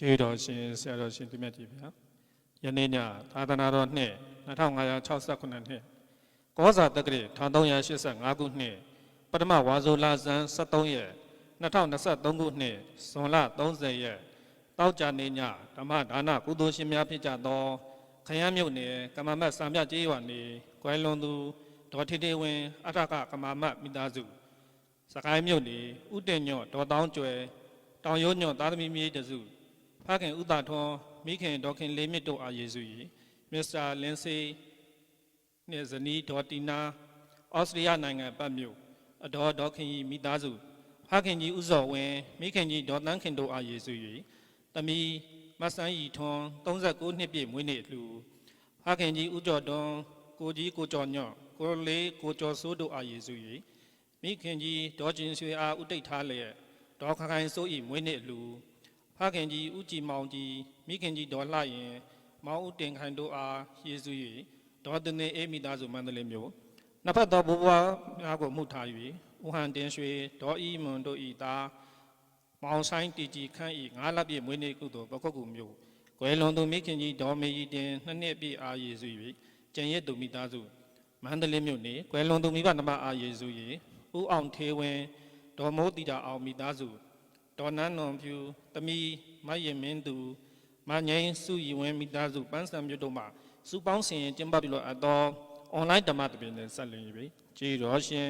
ကျေးတော်ရှင်ဆရာတော်ရှင်သူမြတ်ကြီးဗျာယနေ့ညသာသနာတော်နှစ်2568နှစ်ကောဇာတက္ကရာ1385ခုနှစ်ပထမဝါဆိုလဆန်း73ရက်2023ခုနှစ်ဇွန်လ30ရက်တောက်ကြနေညဓမ္မဒါနကုသိုလ်ရှင်များဖြစ်ကြသောခရမ်းမြုပ်နယ်ကမ္မမတ်စံပြကျေးရွာနေကွယ်လွန်သူဒေါ်ထေထေဝင်းအထကကမ္မမတ်မိသားစုစကိုင်းမြို့နေဥတည်ညော့ဒေါ်တောင်းကျွယ်တောင်ရိုးညော့သားသမီးမြေးတစုဖခင်ဥသာထွန်းမိခင်ဒေါခင်လေးမြင့်တို့အားယေစု၏မစ္စတာလင်းစီနှင့်ဇနီးဒေါ်တီနာဩစတြေးလျနိုင်ငံပတ်မြို့အတော်ဒေါခင်ကြီးမိသားစုဖခင်ကြီးဥဇော်ဝင်းမိခင်ကြီးဒေါ်တန်းခင်တို့အားယေစု၏သမီးမဆန်းရီထွန်း39နှစ်ပြည့်မွေးနေ့အလှဖခင်ကြီးဥကျော်တွန်းကိုကြီးကိုကျော်ညော့ကိုလေးကိုကျော်စိုးတို့အားယေစု၏မိခင်ကြီးဒေါ်ကျင်ရွှေအားဥတိတ်ထားလျက်ဒေါ်ခိုင်စိုး၏မွေးနေ့အလှဖခင်ကြီးဦးကြည်မောင်ကြီးမိခင်ကြီးဒေါ်လှရင်မောင်ဦးတင်ခိုင်တို့အားယေစု၍ဒေါ်တင်နေအေးမိသားစုမန္တလေးမြို့နှစ်ဖက်သောဘိုးဘွားများကိုမှုထား၍ဦးဟန်တင်ရွှေဒေါ်ဤမွန်တို့၏သားမောင်ဆိုင်တီကြီးခန့်၏9လပြည့်မွေးနေ့ကုသိုလ်ပခုတ်ကူမြို့ကွယ်လွန်သူမိခင်ကြီးဒေါ်မေကြီးတင်2နှစ်ပြည့်အားယေစု၍ကျန်ရစ်သူမိသားစုမန္တလေးမြို့နေကွယ်လွန်သူမိဘနှမအားယေစု၍ဦးအောင်ထေဝင်းဒေါ်မိုးတီတာအောင်မိသားစုဒေါ်နန်းနွန်ဖြူသမီးမယင်မင်းသူမငိမ့်စုရီဝင်းမိသားစုပန်းစံမြို့တို့မှစုပေါင်းဆင်ကျင်းပပြုလို့အပ်သောအွန်လိုင်းဓမ္မတပင်နဲ့ဆက်လင်းပြီကျေးတော်ရှင်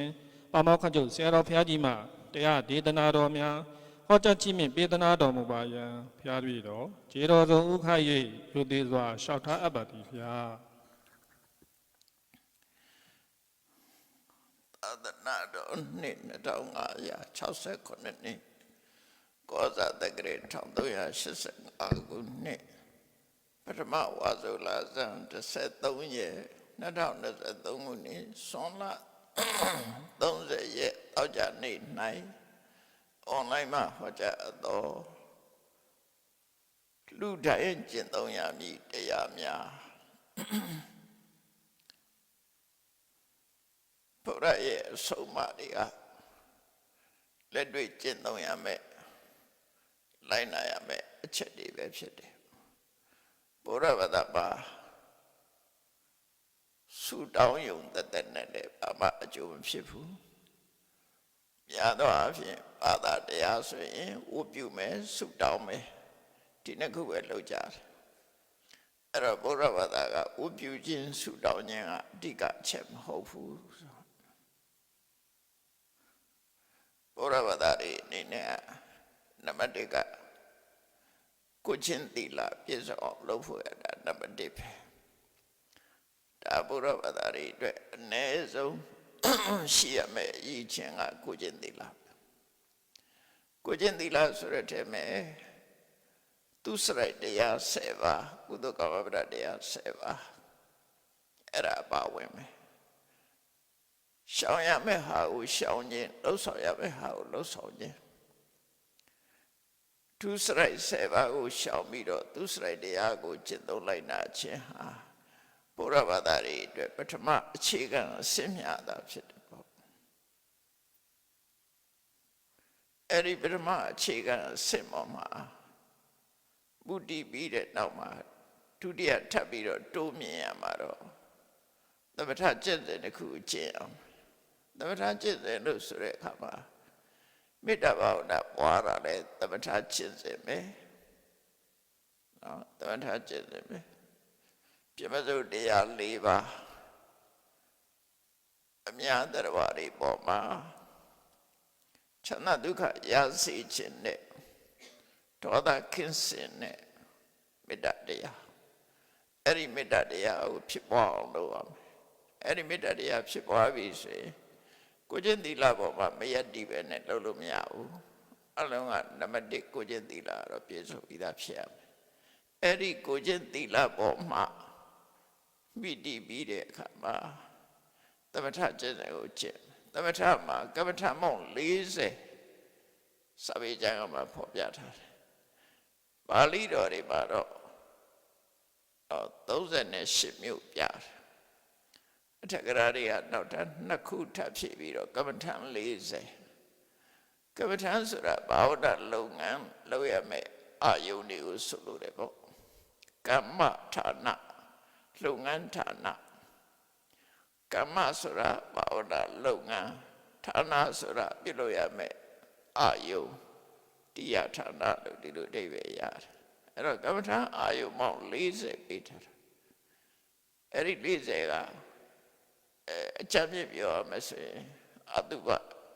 ပါမောက္ခချုပ်ဆရာတော်ဘုရားကြီးမှတရားဒေသနာတော်များဟောကြားချီးမြှင့်ပေးသနာတော်မူပါယံဘုရားတွေ့တော်ကျေးတော်ဆုံးဥခ၍ယူသေးစွာလျှောက်ထားအပ်ပါသည်ဘုရားသာသနာတော်နှစ်2569နှစ်ကောဇာတက္ကရာ1385ခုနှစ်ပထမဝါဆိုလဆန်း13ရက်2023ခုနှစ်ဇွန်လ30ရက်တောက်ကြနေ့၌အွန်လိုင်းမှာဟောကြားသောလူတိုင်းကျင့်သုံးရမည်တရားများဘုရားရဲ့အဆုံးအမတွေကလက်တွေ့ကျင့်သုံးရမယ်လိုက်နာရမယ်အချက်တွေပဲဖြစ်တယ်ဘုရားဘာသာပါဆူတောင်းယုံတသက်နဲ့လည်းဘာမှအကျိုးမဖြစ်ဘူးများသောအားဖြင့်ဘာသာတရားဆိုရင်ဝတ်ပြုမယ်ဆူတောင်းမယ်ဒီနှစ်ခုပဲလုပ်ကြတယ်အဲ့တော့ဘုရားဘာသာကဝတ်ပြုခြင်းဆူတောင်းခြင်းကအဓိကအချက်မဟုတ်ဘူးဘုရားဘာသာတွေအနေနဲ့နံပါတ်1ကကိုချင်းသီလပြည့်စုံအောင်လုပ်ဖို့ရတာနံပါတ်1ပဲဒါဘုရားဘာသာတွေအတွက်အနည်းဆုံးရှိရမယ့်အရေးချင်းကကိုချင်းသီလကိုချင်းသီလဆိုတဲ့ထဲမှာသူစရိုက်တရား7ပါးကုသကမ္မပဒတရား7ပါးအဲ့ဒါပါဝင်မယ်ရှောင်ရမယ့်ဟာကိုရှောင်ခြင်းလှုပ်ဆောင်ရမယ့်ဟာကိုလှုပ်ဆောင်ခြင်းသူစရိုက်7ပါးကိုရှောင်ပြီးတော့သူစရိုက်တရားကိုကျင့်သုံးလိုက်နာခြင်းဟာဘုရားဘာသာတွေအတွက်ပထမအခြေခံအစင်းမြတာဖြစ်တယ်ပေါ့အဲ့ဒီပထမအခြေခံအစင်းပေါ်မှာဘုဒ္ဓပြီးတဲ့နောက်မှာဒုတိယထပ်ပြီးတော့တိုးမြင်ရမှာတော့သမထကျင့်တဲ့တစ်ခုကျင့်အောင်သမထကျင့်တယ်လို့ဆိုတဲ့အခါမှာမေတ္တာဘာဝနာပွားတာလေသမထကျင့်စေမယ်နော်သမထကျင့်စေမယ်ပြမစုတရား၄ပါးအများတရားတွေပေါ်မှာချမ်းသာဒုက္ခရစေခြင်းနဲ့ဒေါသခင်းစင်နဲ့မေတ္တာတရားအဲ့ဒီမေတ္တာတရားကိုဖြစ်ပွားအောင်လုပ်ရမယ်အဲ့ဒီမေတ္တာတရားဖြစ်ပွားပြီဆိုရင်ကိုချင်းသီလပေါ်မှာမယက်တိပဲနဲ့လုပ်လို့မရဘူးအလုံးကနံပါတ်1ကိုချင်းသီလတော့ပြည့်စုံပြီးသားဖြစ်ရမယ်အဲ့ဒီကိုချင်းသီလပေါ်မှာမိတိပြီးတဲ့အခါမှာသမထကျင့်တယ်ကိုကျင့်သမထမှာကမ္မထမောင်း40စာပေကျမ်းကမှာဖော်ပြထားတယ်ပါဠိတော်တွေမှာတော့38မြို့ပြတယ်အထက်ကရာတွေကနောက်ထပ်2ခုထပ်ဖြည့်ပြီးတော့ကမ္မထ40ကမ္မထဆိုတာဘာဝတ္တလုပ်ငန်းလုပ်ရမယ် အာယုန်တွေကိုဆိုလိုတယ်ပေါ့ကမ္မဌာနလုပ်ငန်းဌာနကမ္မဆိုတာဘာဝနာလုပ်ငန်းဌာနဆိုတာပြုလို့ရမယ်အာယုန်တရားဌာနလို့ဒီလိုအဓိပ္ပာယ်ရတယ်အဲ့တော့ကမ္မထာအာယုန်ပေါင်း40ပေးထားတာအဲ့ဒီ40ကအကြမ်းပြပြောရမယ်ဆိုရင်အတုပ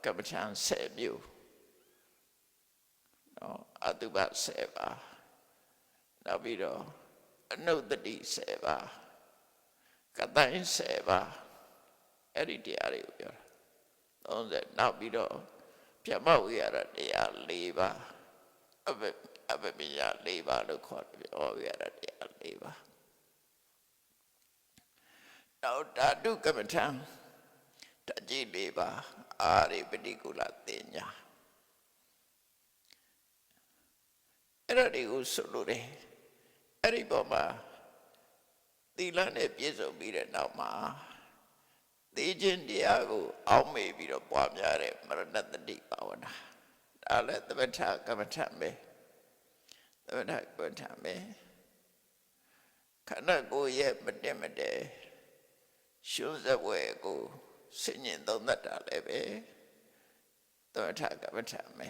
ကမ္မထာ10မျိုးနော်အတုပ10ပါနောက်ပြီးတော့အနုတ္တိ10ပါကတိုင်း10ပါအဲ့ဒီတရားတွေကိုပြောတာ30နောက်ပြီးတော့ပြမဝိရတရား4ပါအပပိယ4ပါလို့ခေါ်တယ်ပြောဝိရတရား4ပါနောက်ဓာတုကမ္မထံတကြီး4ပါအာရိပတိကုလတင်ညာအဲ့ဒါတွေကိုဆိုလို့တယ်အဲ့ဒီပေါ်မှာသီလနဲ့ပြည့်စုံပြီးတဲ့နောက်မှာသိခြင်းတရားကိုအောက်မေ့ပြီးတော့ပွားများတဲ့မရဏတတိဘာဝနာဒါလည်းသမထကမ္မထပဲသမထကမ္မထပဲခန္ဓာကိုယ်ရဲ့မတည့်မတည့်ရှုစဝဲကိုဆင်ញင်သုံးသပ်တာလည်းပဲသမထကမ္မထပဲ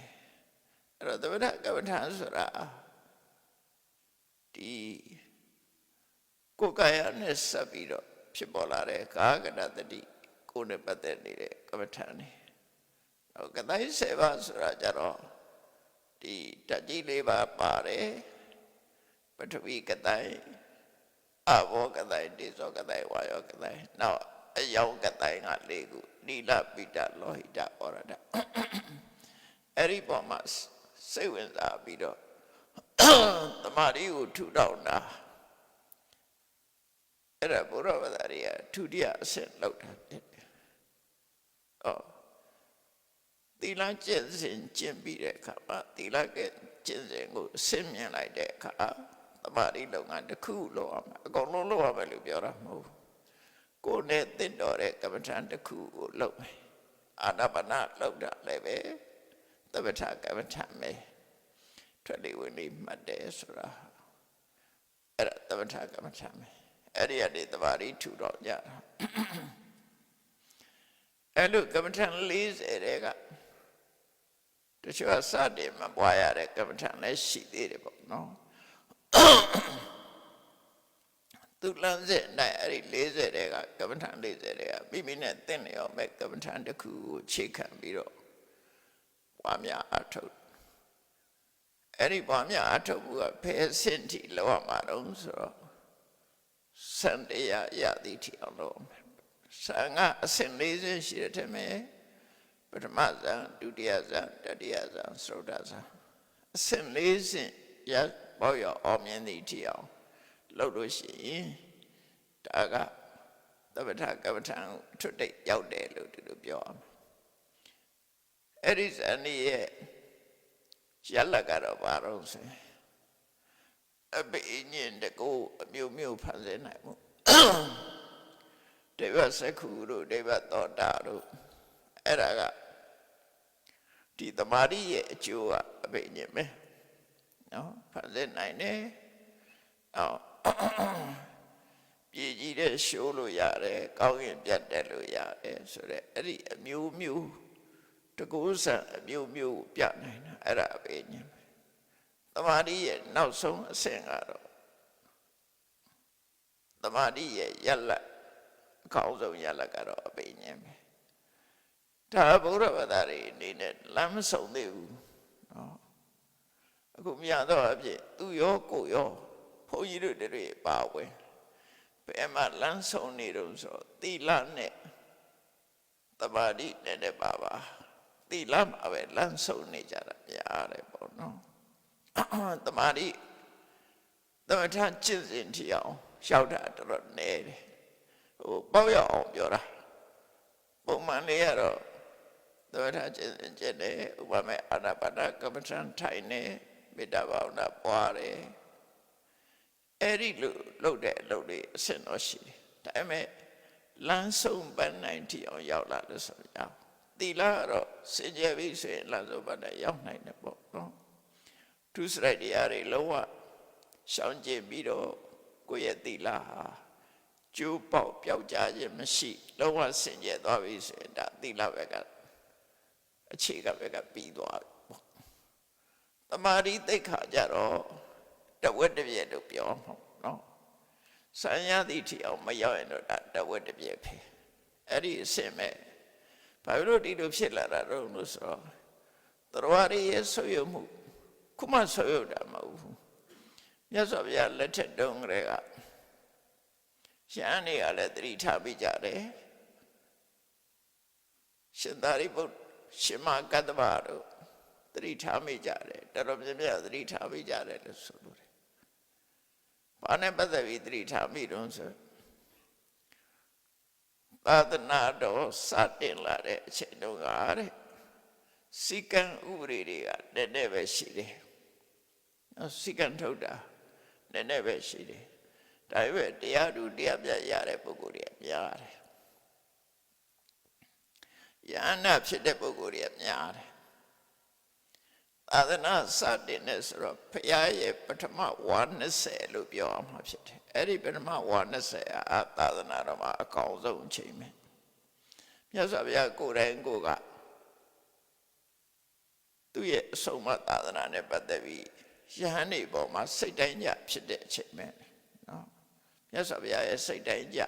အဲ့တော့သမထကမ္မထဆိုတာဒီကိုယ်ကာယနဲ့ဆက်ပြီးတော့ဖြစ်ပေါ်လာတဲ့ကာကတတတိကိုယ်နဲ့ပတ်သက်နေတဲ့ကမ္မထာနေ။နောက်ကတိုင်း7ပါးဆိုတာကြတော့ဒီတကြီး4ပါးပါတယ်ပထဝီကတိုင်းအဘောကတိုင်းဒေဇောကတိုင်းဝါယောကတိုင်းနောက်အယောင်ကတိုင်းက4ခုနိလပိတလောဟိတဩရဒအဲ့ဒီပေါ်မှာစိတ်ဝင်စားပြီးတော့တမာရီကိုထူထောင်တာအဲ့ဒါဘုရားဗဒရိယဒုတိယအဆင့်လောက်တာဖြစ်တယ်သီလကျင့်စဉ်ကျင့်ပြီးတဲ့အခါမှာသီလကကျင့်စဉ်ကိုဆင့်မြင်လိုက်တဲ့အခါတမာရီလုပ်ငန်းတစ်ခုလုပ်ရမှာအကုန်လုံးလုပ်ရမယ်လို့ပြောတာမဟုတ်ဘူးကိုယ်နဲ့တင့်တော်တဲ့ကမ္မထံတစ်ခုကိုလုပ်မယ်အာနာပါနလုပ်တာလည်းပဲသမထကမ္မထံပဲထွက်လေဝင်လေမှတ်တယ်ဆိုတာအဲ့ဒါသမထကမ္မထံပဲအဲ့ဒီအတေတဘာရီထူတော့ကြတာအဲ့လိုကမ္မထံ40တဲ့ကတချို့စတယ်မပွားရတဲ့ကမ္မထံလည်းရှိသေးတယ်ပေါ့နော်သူလမ်းစဉ်နိုင်အဲ့ဒီ40တဲ့ကကမ္မထံ40တဲ့ကမိမိနဲ့တင့်လျော်မဲ့ကမ္မထံတစ်ခုကိုခြေခံပြီးတော့ပွားများအထုတ်အဲ့ဒီပွားများအထုတ်မှုကဖယ်စင့်ထိလောက်ရမှာတော့ဆိုတော့စံတရားရသည်ထီအောင်လို့စံကအစင်40ရှိတဲ့ထဲပထမဇန်ဒုတိယဇန်တတိယဇန်သရုတ်တဇန်အစင်40ရပေါ့ရအောင်မြင်သည်ထီအောင်လုပ်လို့ရှိရင်ဒါကသမထကမ္မထံထွတ်တိတ်ရောက်တယ်လို့ဒီလိုပြောအောင်အဲ့ဒီဇန်ရဲ့ရလကတော့ဘာလို့ဆိုအပိညင်တကူအမျိုးမျိုးဖန်ဆင်းနိုင်မှုဒေဝစက္ခုတို့ဒေဝသောတာတို့အဲ့ဒါကဒီတမာရီရဲ့အကျိုးကအပိညင်ပဲနော်ဖန်ဆင်းနိုင်တယ်အော်ပြည်ကြီးတဲ့ရှိုးလို့ရတယ်ကောင်းရင်ပြတ်တယ်လို့ရတယ်ဆိုတော့အဲ့ဒီအမျိုးမျိုးတကူဆံအမျိုးမျိုးပြနိုင်တာအဲ့ဒါအပိညင်သမာဓိရဲ့နောက်ဆုံးအဆင့်ကတော့သမာဓိရဲ့ရလတ်အကောင်းဆုံးရလတ်ကတော့အပိညာပဲဒါဘုရားဘာသာရေးအနေနဲ့လမ်းမဆုံးသေးဘူးနော်အခုမြတ်သောအဖြစ်သူရောကိုရောဘုန်းကြီးတို့တွေပါဝင်ဘယ်မှာလမ်းဆုံးနေတော့ဆိုသီလနဲ့သမာဓိနဲ့ပါသီလမှာပဲလမ်းဆုံးနေကြတာများတယ်ပေါ့နော်တမာရီသမထကျင့်စဉ်ထီအောင်ရှောက်တာတော်တော်နည်းတယ်ဟိုပေါ့ရအောင်ပြောတာပုံမှန်လေးကတော့သမထကျင့်စဉ်ကျင့်တယ်ဥပမာအာနာပါနကမ္မထံထိုင်နေမေတ္တာဘာဝနာပွားတယ်အဲ့ဒီလိုလုပ်တဲ့အလုပ်တွေအဆင့်တော့ရှိတယ်ဒါပေမဲ့လမ်းဆုံးပန်းနိုင်ထီအောင်ရောက်လာလို့ဆိုရအောင်သီလကတော့စင်ကြယ်ပြီဆိုရင်လမ်းဆုံးပန်းနိုင်ရောက်နိုင်တယ်ပေါ့နော် ဒုစရိုက်တရားတွေလုံးဝရှောင်ကျဉ်ပြီးတော့ကိုယ့်ရဲ့သီလဟာကျိုးပေါက်ပျောက်ကြခြင်းမရှိလုံးဝစင်ကြယ်သွားပြီဆိုရင်ဒါသီလဘက်ကအခြေကဘက်ကပြီးသွားပြီပေါ့တမာရီသိက္ခာကြတော့တဝက်တစ်ပြည့်လို့ပြောမှာနော်ဆံရသည့်ထီအောင်မရောက်ရင်တော့ဒါတဝက်တစ်ပြည့်ပဲအဲ့ဒီအစင်မဲ့ဘာလို့ဒီလိုဖြစ်လာတာတော့လို့ဆိုတော့တော်ရည်ရဲ့ဆွေးရမှုခုမှဆွေးရတာမဟုတ်ဘူးမြတ်စွာဘုရားလက်ထက်တုန်းကလေးကရှမ်းတွေကလည်းသတိထားပြီးကြတယ်ရှင်သာရိပုတ္တရှင်မကတ္တဗတို့သတိထားမိကြတယ်တော်တော်များများသတိထားမိကြတယ်လို့ဆိုလို့တယ်ဘာနဲ့ပတ်သက်ပြီးသတိထားမိတော့ဆိုသာသနာတော်စတင်လာတဲ့အချိန်တုန်းကတဲ့စီကံဥပဒေတွေကနည်းနည်းပဲရှိတယ်စီကံထုတ်တာနည်းနည်းပဲရှိတယ်ဒါပေမဲ့တရားသူတရားပြရတဲ့ပုဂ္ဂိုလ်တွေများတယ်ယန္နာဖြစ်တဲ့ပုဂ္ဂိုလ်တွေများတယ်သာသနာစတင်နေဆိုတော့ဘုရားရဲ့ပထမဝါ20လို့ပြောအောင်မှာဖြစ်တယ်အဲ့ဒီပထမဝါ20အာသာသနာတော်မှာအကောင်းဆုံးအချိန်ပဲမြတ်စွာဘုရားကိုယ်တိုင်ကိုကသူ့ရဲ့အဆုံးအမသာသနာနဲ့ပတ်သက်ပြီးယဟန်တွေပေါ်မှာစိတ်တိုင်းကြဖြစ်တဲ့အချိန်ပဲနော်မြတ်စွာဘုရားရဲ့စိတ်တိုင်းကြ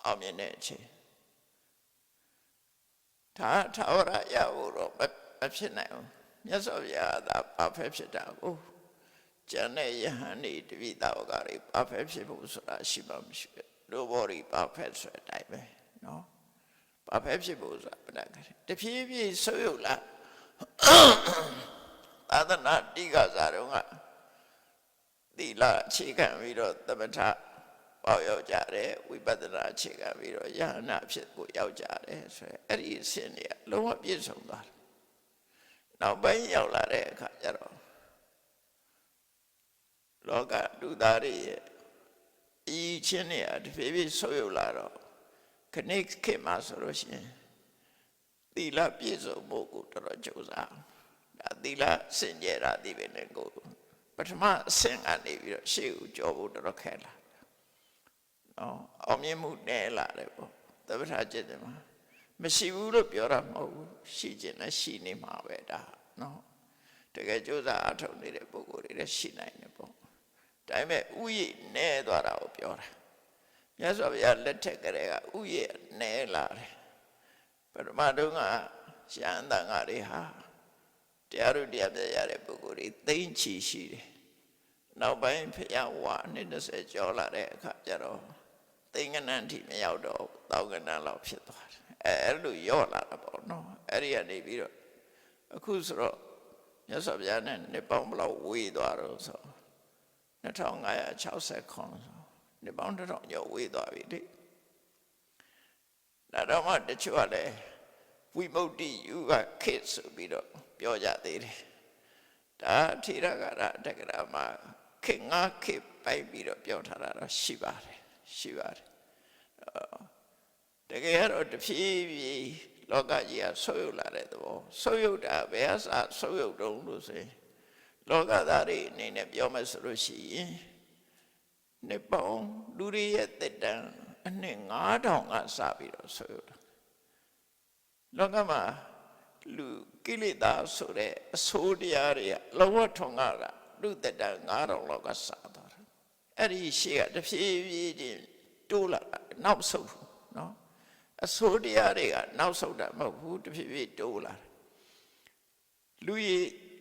အောင်မြင်တဲ့အချိန်ဒါထာဝရရဖို့တော့မဖြစ်နိုင်ဘူးမြတ်စွာဘုရားကဘာဖက်ဖြစ်တာကိုကျန်တဲ့ယဟန်တွေတပိသာဝကတွေဘာဖက်ဖြစ်ဖို့ဆိုတာရှိမှမရှိဘူးတို့ဘော်တွေဘာဖက်ဆိုတဲ့အတိုင်းပဲနော်ဘာဖက်ဖြစ်ဖို့ဆိုတာပဒကတဖြည်းဖြည်းဆုပ်ယုပ်လာသာသနာတိကစားတော့ကသီလအခြေခံပြီးတော့သမထပေါရောက်ကြတယ်ဝိပဿနာအခြေခံပြီးတော့ယဟနာဖြစ်ကိုရောက်ကြတယ်ဆိုရင်အဲ့ဒီအစဉ်တွေကလုံးဝပြည့်စုံသွားတယ်နောက်ပိုင်းရောက်လာတဲ့အခါကျတော့လောကလူသားတွေရဲ့အကြီးချင်းတွေကတဖြည်းဖြည်းဆုပ်ယုပ်လာတော့ခဏခေတ်မှာဆိုလို့ရှိရင်သီလပြည့်စုံဖို့ကိုတော်တော်ကြိုးစားဒါသီလစင်ကြယ်တာဒီပဲနဲ့ကိုပထမအဆင့်ကနေပြီးတော့ရှေ့ကိုကြောဖို့တော်တော်ခဲလာနော်အောင်မြင်မှုနည်းလာတယ်ပေါ့သမထကျင့်တယ်မှာမရှိဘူးလို့ပြောတာမဟုတ်ဘူးရှိခြင်းနဲ့ရှိနေမှာပဲဒါနော်တကယ်ကြိုးစားအထောက်နေတဲ့ပုဂ္ဂိုလ်တွေလည်းရှိနိုင်တယ်ပေါ့ဒါပေမဲ့ဥယျာဉ်နည်းသွားတာကိုပြောတာမြတ်စွာဘုရားလက်ထက်ကလေးကဥယျာဉ်နည်းလာတယ်ပထမတုန်းကရှမ်းသံဃာတွေဟာတရားတို့တရားပြရတဲ့ပုဂ္ဂိုလ်တွေသိမ့်ချီရှိတယ်နောက်ပိုင်းဖျားဝါ20ကျော်လာတဲ့အခါကျတော့သိင်္ဂနံထိမရောက်တော့တောင်ကနံလောက်ဖြစ်သွားတယ်အဲ့လိုရော့လာတာပေါ့နော်အဲ့ဒီကနေပြီးတော့အခုဆိုတော့မြတ်စွာဘုရားနဲ့နှစ်ပေါင်းဘလောက်ဝေးသွားတော့ဆို2560ခွန်နှစ်ပေါင်း1000ကျော်ဝေးသွားပြီလေဒါတော့မှတချို့ကလည်းဝိမု ക്തി ယူကခေတ်ဆိုပြီးတော့ပြောကြသေးတယ်ဒါထေရဂါရတက္ကရာမှာခေတ်5ခေတ်ပိုက်ပြီးတော့ပြောထားတာတော့ရှိပါတယ်တကယ်တော့တဖြည်းဖြည်းလောကကြီးကဆုပ်ယုပ်လာတဲ့သဘောဆုပ်ယုပ်တာဘယ်အစဆုပ်ယုပ်တုံးလို့ဆိုရင်လောကသားတွေအနေနဲ့ပြောမယ်ဆိုလို့ရှိရင်နှစ်ပေါင်းလူတွေရဲ့တက်တန်းအနှစ်9000ကစပြီးတော့ဆုပ်ယုပ်တာလောကမှာလူကိလေသာဆိုတဲ့အဆိုးတရားတွေကလောဘထုံကလူတက်တန်း9000လောက်ကစသွားတာအဲ့ဒီရှေ့ကတဖြည်းဖြည်းချင်းတိုးလာတာနောက်ဆုတ်နော်အဆိုးတရားတွေကနောက်ဆုတ်တာမဟုတ်ဘူးတဖြည်းဖြည်းတိုးလာတယ်လူ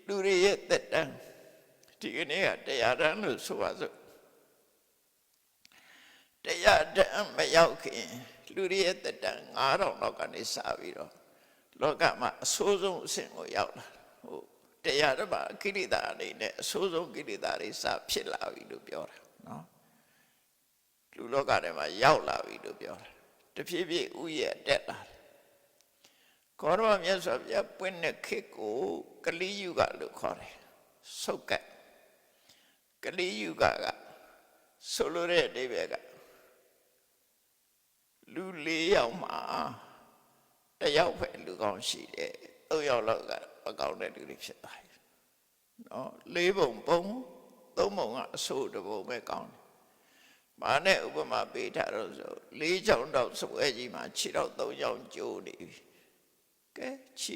တွေရဲ့တက်တန်းဒီကနေ့ကတရားတန်းလို့ဆိုပါစို့တရားတန်းမရောက်ခင်လူတွေရဲ့တက်တန်း9000လောက်ကနေစပြီးတော့လောကမှာအဆိုးဆုံးအဆင့်ကိုရောက်လာဟုတ်တရားဓမ္မကိလေသာအနေနဲ့အဆိုးဆုံးကိလေသာတွေစဖြစ်လာပြီလို့ပြောတာနော်လူလောကထဲမှာရောက်လာပြီလို့ပြောတာတဖြည်းဖြည်းဥယျာဉ်တက်လာတယ်ကောရမမြတ်စွာဘုရားပွင့်တဲ့ခေတ်ကိုကလိယုဂလို့ခေါ်တယ်ဆုတ်ကပ်ကလိယုဂကဆိုလိုတဲ့အဓိပ္ပာယ်ကလူ4ယောက်မှာ1ယောက်ပဲလူကောင်းရှိတယ်3ယောက်လောက်ကမကောင်းတဲ့လူတွေဖြစ်သွားတယ် နော်၄ပုံပုံ၃ပုံကအဆိုးတစ်ပုံပဲကောင်းတယ်။မာနဲ့ဥပမာပေးထားတော့ဆို၄ချောင်းတော့စပွဲကြီးမှာခြေတော့၃ချောင်းကျိုးနေပြီ။ကဲခြေ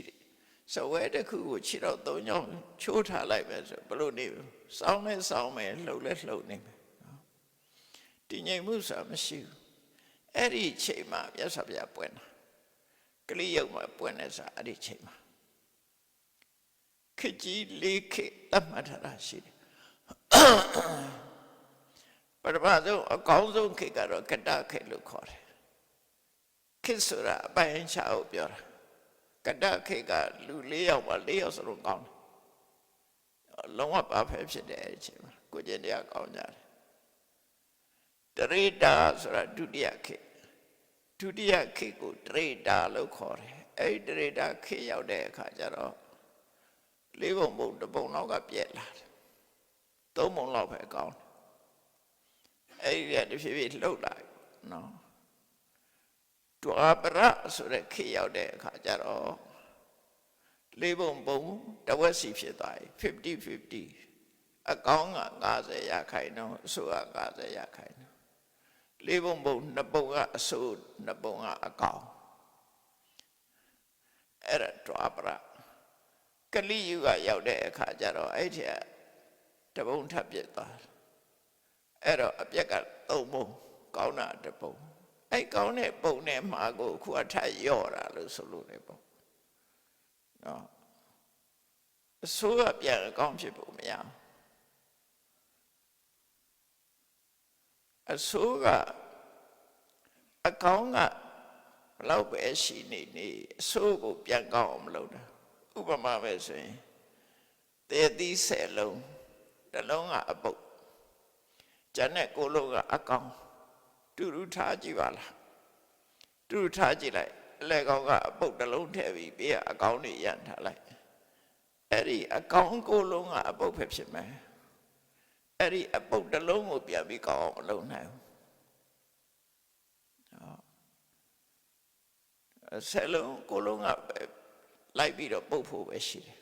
စပွဲတစ်ခုကိုခြေတော့၃ချောင်းချိုးထားလိုက်ပဲဆိုဘလို့နေစောင်းလဲစောင်းမယ်လှုပ်လဲလှုပ်နေမယ်။တည်ငြိမ်မှုဆိုတာမရှိဘူး။အဲ့ဒီချိန်မှာမြတ်စွာဘုရားပွင့်တာကလိယုတ်မှာပွင့်နေစားအဲ့ဒီချိန်မှာခေကြီးလေးခေတတ်မှတ်ထားတာရှိတယ်ပထမဆုံးအကောင်းဆုံးခေကတော့ကတ္တခေလို့ခေါ်တယ်ခေဆိုတာအပိုင်းခြားကိုပြောတာကတ္တခေကလူ၄ယောက်ပါ၄ယောက်စလုံးကောင်းတယ်လုံးဝပါဖဲဖြစ်တယ်အဲ့ဒီချိန်မှာကိုကျင့်တရားကောင်းကြတယ်တရေတာဆိုတာဒုတိယခေဒုတိယခေကိုတရေတာလို့ခေါ်တယ်အဲ့ဒီတရေတာခေရောက်တဲ့အခါကျတော့၄ပုံပုံတစ်ပုံလောက်ကပြက်လာတယ်၃ပုံလောက်ပဲကောင်းတယ်အဲ့ဒီကတဖြည်းဖြည်းလှုပ်လာနော်ဒွါပရဆိုတဲ့ခေရောက်တဲ့အခါကျတော့၄ပုံပုံတဝက်စီဖြစ်သွားပြီ50-50အကောင်းက90%အဆိုးက90%၄ပုံပုံ2ပုံကအဆိုး2ပုံကအကောင်းအဲ့ဒါဒွါပရကလိယုကရောက်တဲ့အခါကျတော့အဲ့ဒီတပုံထပ်ပြစ်သွားအဲ့တော့အပြက်က3ပုံကောင်းတာ1ပုံအဲ့ကောင်းတဲ့ပုံနဲ့မှာကိုအခုအထက်ရော့တာလို့ဆိုလို့ရတယ်ပေါ့နော်အဆိုးကပြန်အကောင်းဖြစ်ဖို့မရအဆိုးကအကောင်းကဘလောက်ပဲရှိနေအဆိုးကိုပြန်ကောင်းအောင်မလုပ်တာဥပမာပဲဆိုရင်တေသီး10လုံးတစ်လုံးကအပုတ်ကျန်တဲ့9လုံးကအကောင်တူတူထားကြည့်ပါလားတူတူထားကြည့်လိုက်အလဲကောင်ကအပုတ်တစ်လုံးထည့်ပြီးဘေးကအကောင်တွေရန်ထားလိုက်အဲ့ဒီအကောင်9လုံးကအပုတ်ပဲဖြစ်မယ်အဲ့ဒီအပုတ်တစ်လုံးကိုပြန်ပြီးကောင်းအောင်မလုပ်နိုင်ဘူး10လုံး9လုံးကလိုက်ပြီးတော့ပုတ်ဖို့ပဲရှိတယ်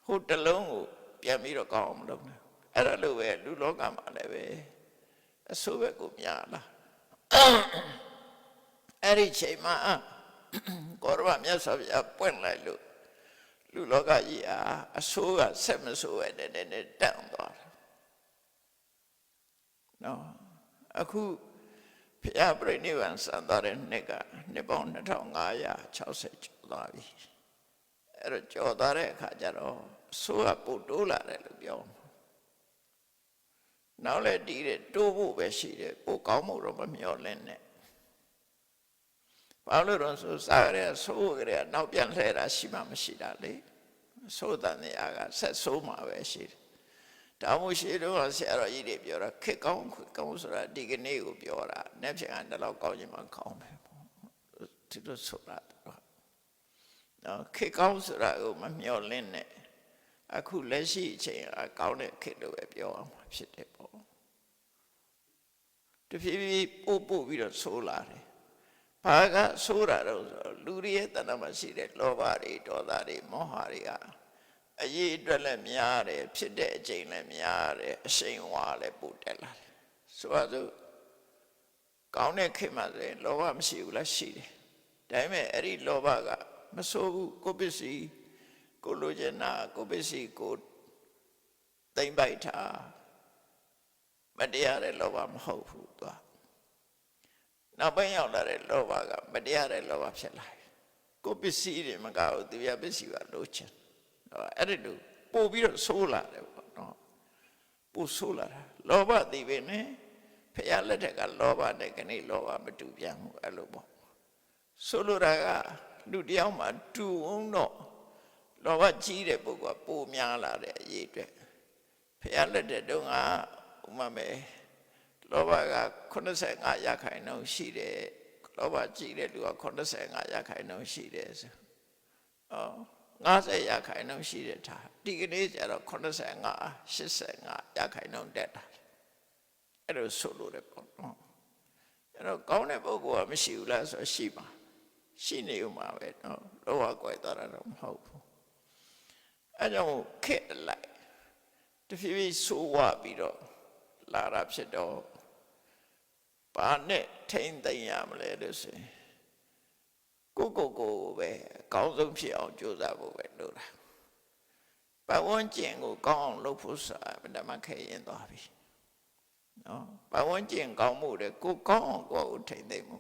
ဟိုတစ်လုံးကိုပြန်ပြီးတော့ကောင်းအောင်မလုပ်နဲ့အဲ့ဒါလိုပဲလူလောကမှာလည်းပဲအဆိုးဘက်ကိုများလာအဲ့ဒီချိန်မှာကောရမမြတ်စွာဘုရားပွင့်လိုက်လို့လူလောကကြီးအဆိုးကဆက်မဆိုးပဲနဲ့တန့်သွားတယ်နော်အခုဘုရားပြိဋိဘံစံသွားတဲ့နှစ်ကနှစ်ပေါင်း2560ကျော်သွားပြီအဲ့တော့ကျော်သွားတဲ့အခါကျတော့ဆိုးကပို့တိုးလာတယ်လို့ပြောနောက်လည်းဒီတဲ့တိုးဖို့ပဲရှိတယ်ပို့ကောင်းမှုတော့မမျှော်လင့်နဲ့ဘာလို့တော့ဆိုစားရဆိုးကြရနောက်ပြန်လှည့်တာရှိမှမရှိတာလေဆိုးတန်တဲ့အကဆက်ဆိုးမှာပဲရှိတယ်ဒါမှရှိတော့ဆရာတော်ကြီးတွေပြောတာခက်ကောင်းခွကောင်းဆိုတာဒီကနေ့ကိုပြောတာနေ့ဖြန်ကတော့ကောင်းချင်မှကောင်းပဲပေါ့ဒီလိုဆိုတာနော်ခက်ကောင်းဆိုတာကိုမမျှော်လင့်နဲ့အခုလက်ရှိအချိန်အကောင်းတဲ့ခက်လို့ပဲပြောအောင်ဖြစ်တယ်ပေါ့တဖြည်းဖြည်းပို့ပြီးတော့ဆိုးလာတယ်ဘာကဆိုးတာတော့လူတွေရဲ့တဏ္ဍာမှာရှိတဲ့လောဘတွေဒေါသတွေမောဟတွေကအရေးအတွက်လည်းများတယ်ဖြစ်တဲ့အချိန်လည်းများတယ်အရှိန်ဝါလည်းပိုတက်လာတယ်ဆိုတော့ကောင်းတဲ့ခေတ်မှာဆိုရင်လောဘမရှိဘူးလားရှိတယ်ဒါပေမဲ့အဲ့ဒီလောဘကမဆိုးဘူးကိုပစ္စည်းကိုလိုချင်တာကိုပစ္စည်းကိုသိမ့်ပိုက်ထားမတရားတဲ့လောဘမဟုတ်ဘူးသူနောက်ပိုင်းရောက်လာတဲ့လောဘကမတရားတဲ့လောဘဖြစ်လာတယ်ကိုပစ္စည်းတွေမကဘူးသူရပစ္စည်းကလိုချင်အဲ့ဒီလိုပို့ပြီးတော့ဆိုးလာတယ်ပေါ့နော်ပို့ဆိုးလာတာလောဘသိပဲနဲ့ဖျားလက်ထက်ကလောဘနဲ့ခဏလောဘမတူပြန်ဘူးအဲ့လိုပေါ့ဆိုလိုတာကလူတယောက်မှာတူအောင်တော့လောဘကြီးတဲ့ပုဂ္ဂိုလ်ကပိုများလာတဲ့အရေးအတွက်ဖျားလက်တဲ့တုန်းကဥမာမဲ့လောဘက85%ရှိတယ်လောဘကြီးတဲ့လူက85%ရှိတယ်ဆို90%ရှိတဲ့ထားဒီကနေ့ကျတော့85-85%တက်တာအဲ့လိုဆိုလို့ရပေါ့နော်အဲ့တော့ကောင်းတဲ့ပုဂ္ဂိုလ်ကမရှိဘူးလားဆိုရှိပါရှိနေဦးမှာပဲနော်လောဘကွယ်သွားတာတော့မဟုတ်ဘူး အဲကြောင့်ခက်လိုက်တဖြည်းဖြည်းဆိုးဝါပြီးတော့လာတာဖြစ်တော့ဘာနဲ့ထိမ့်သိမ့်ရမလဲလို့ဆိုရင်ကိုပဲအကောင်းဆုံးဖြစ်အောင်ကြိုးစားဖို့ပဲလိုတာပတ်ဝန်းကျင်ကိုကောင်းအောင်လုပ်ဖို့ဆိုတာဗဒမခဲရင်သွားပြီနော်ပတ်ဝန်းကျင်ကောင်းမှုတဲ့ကိုကောင်းအောင်ကိုယ်ထိမ့်သိမ့်မှု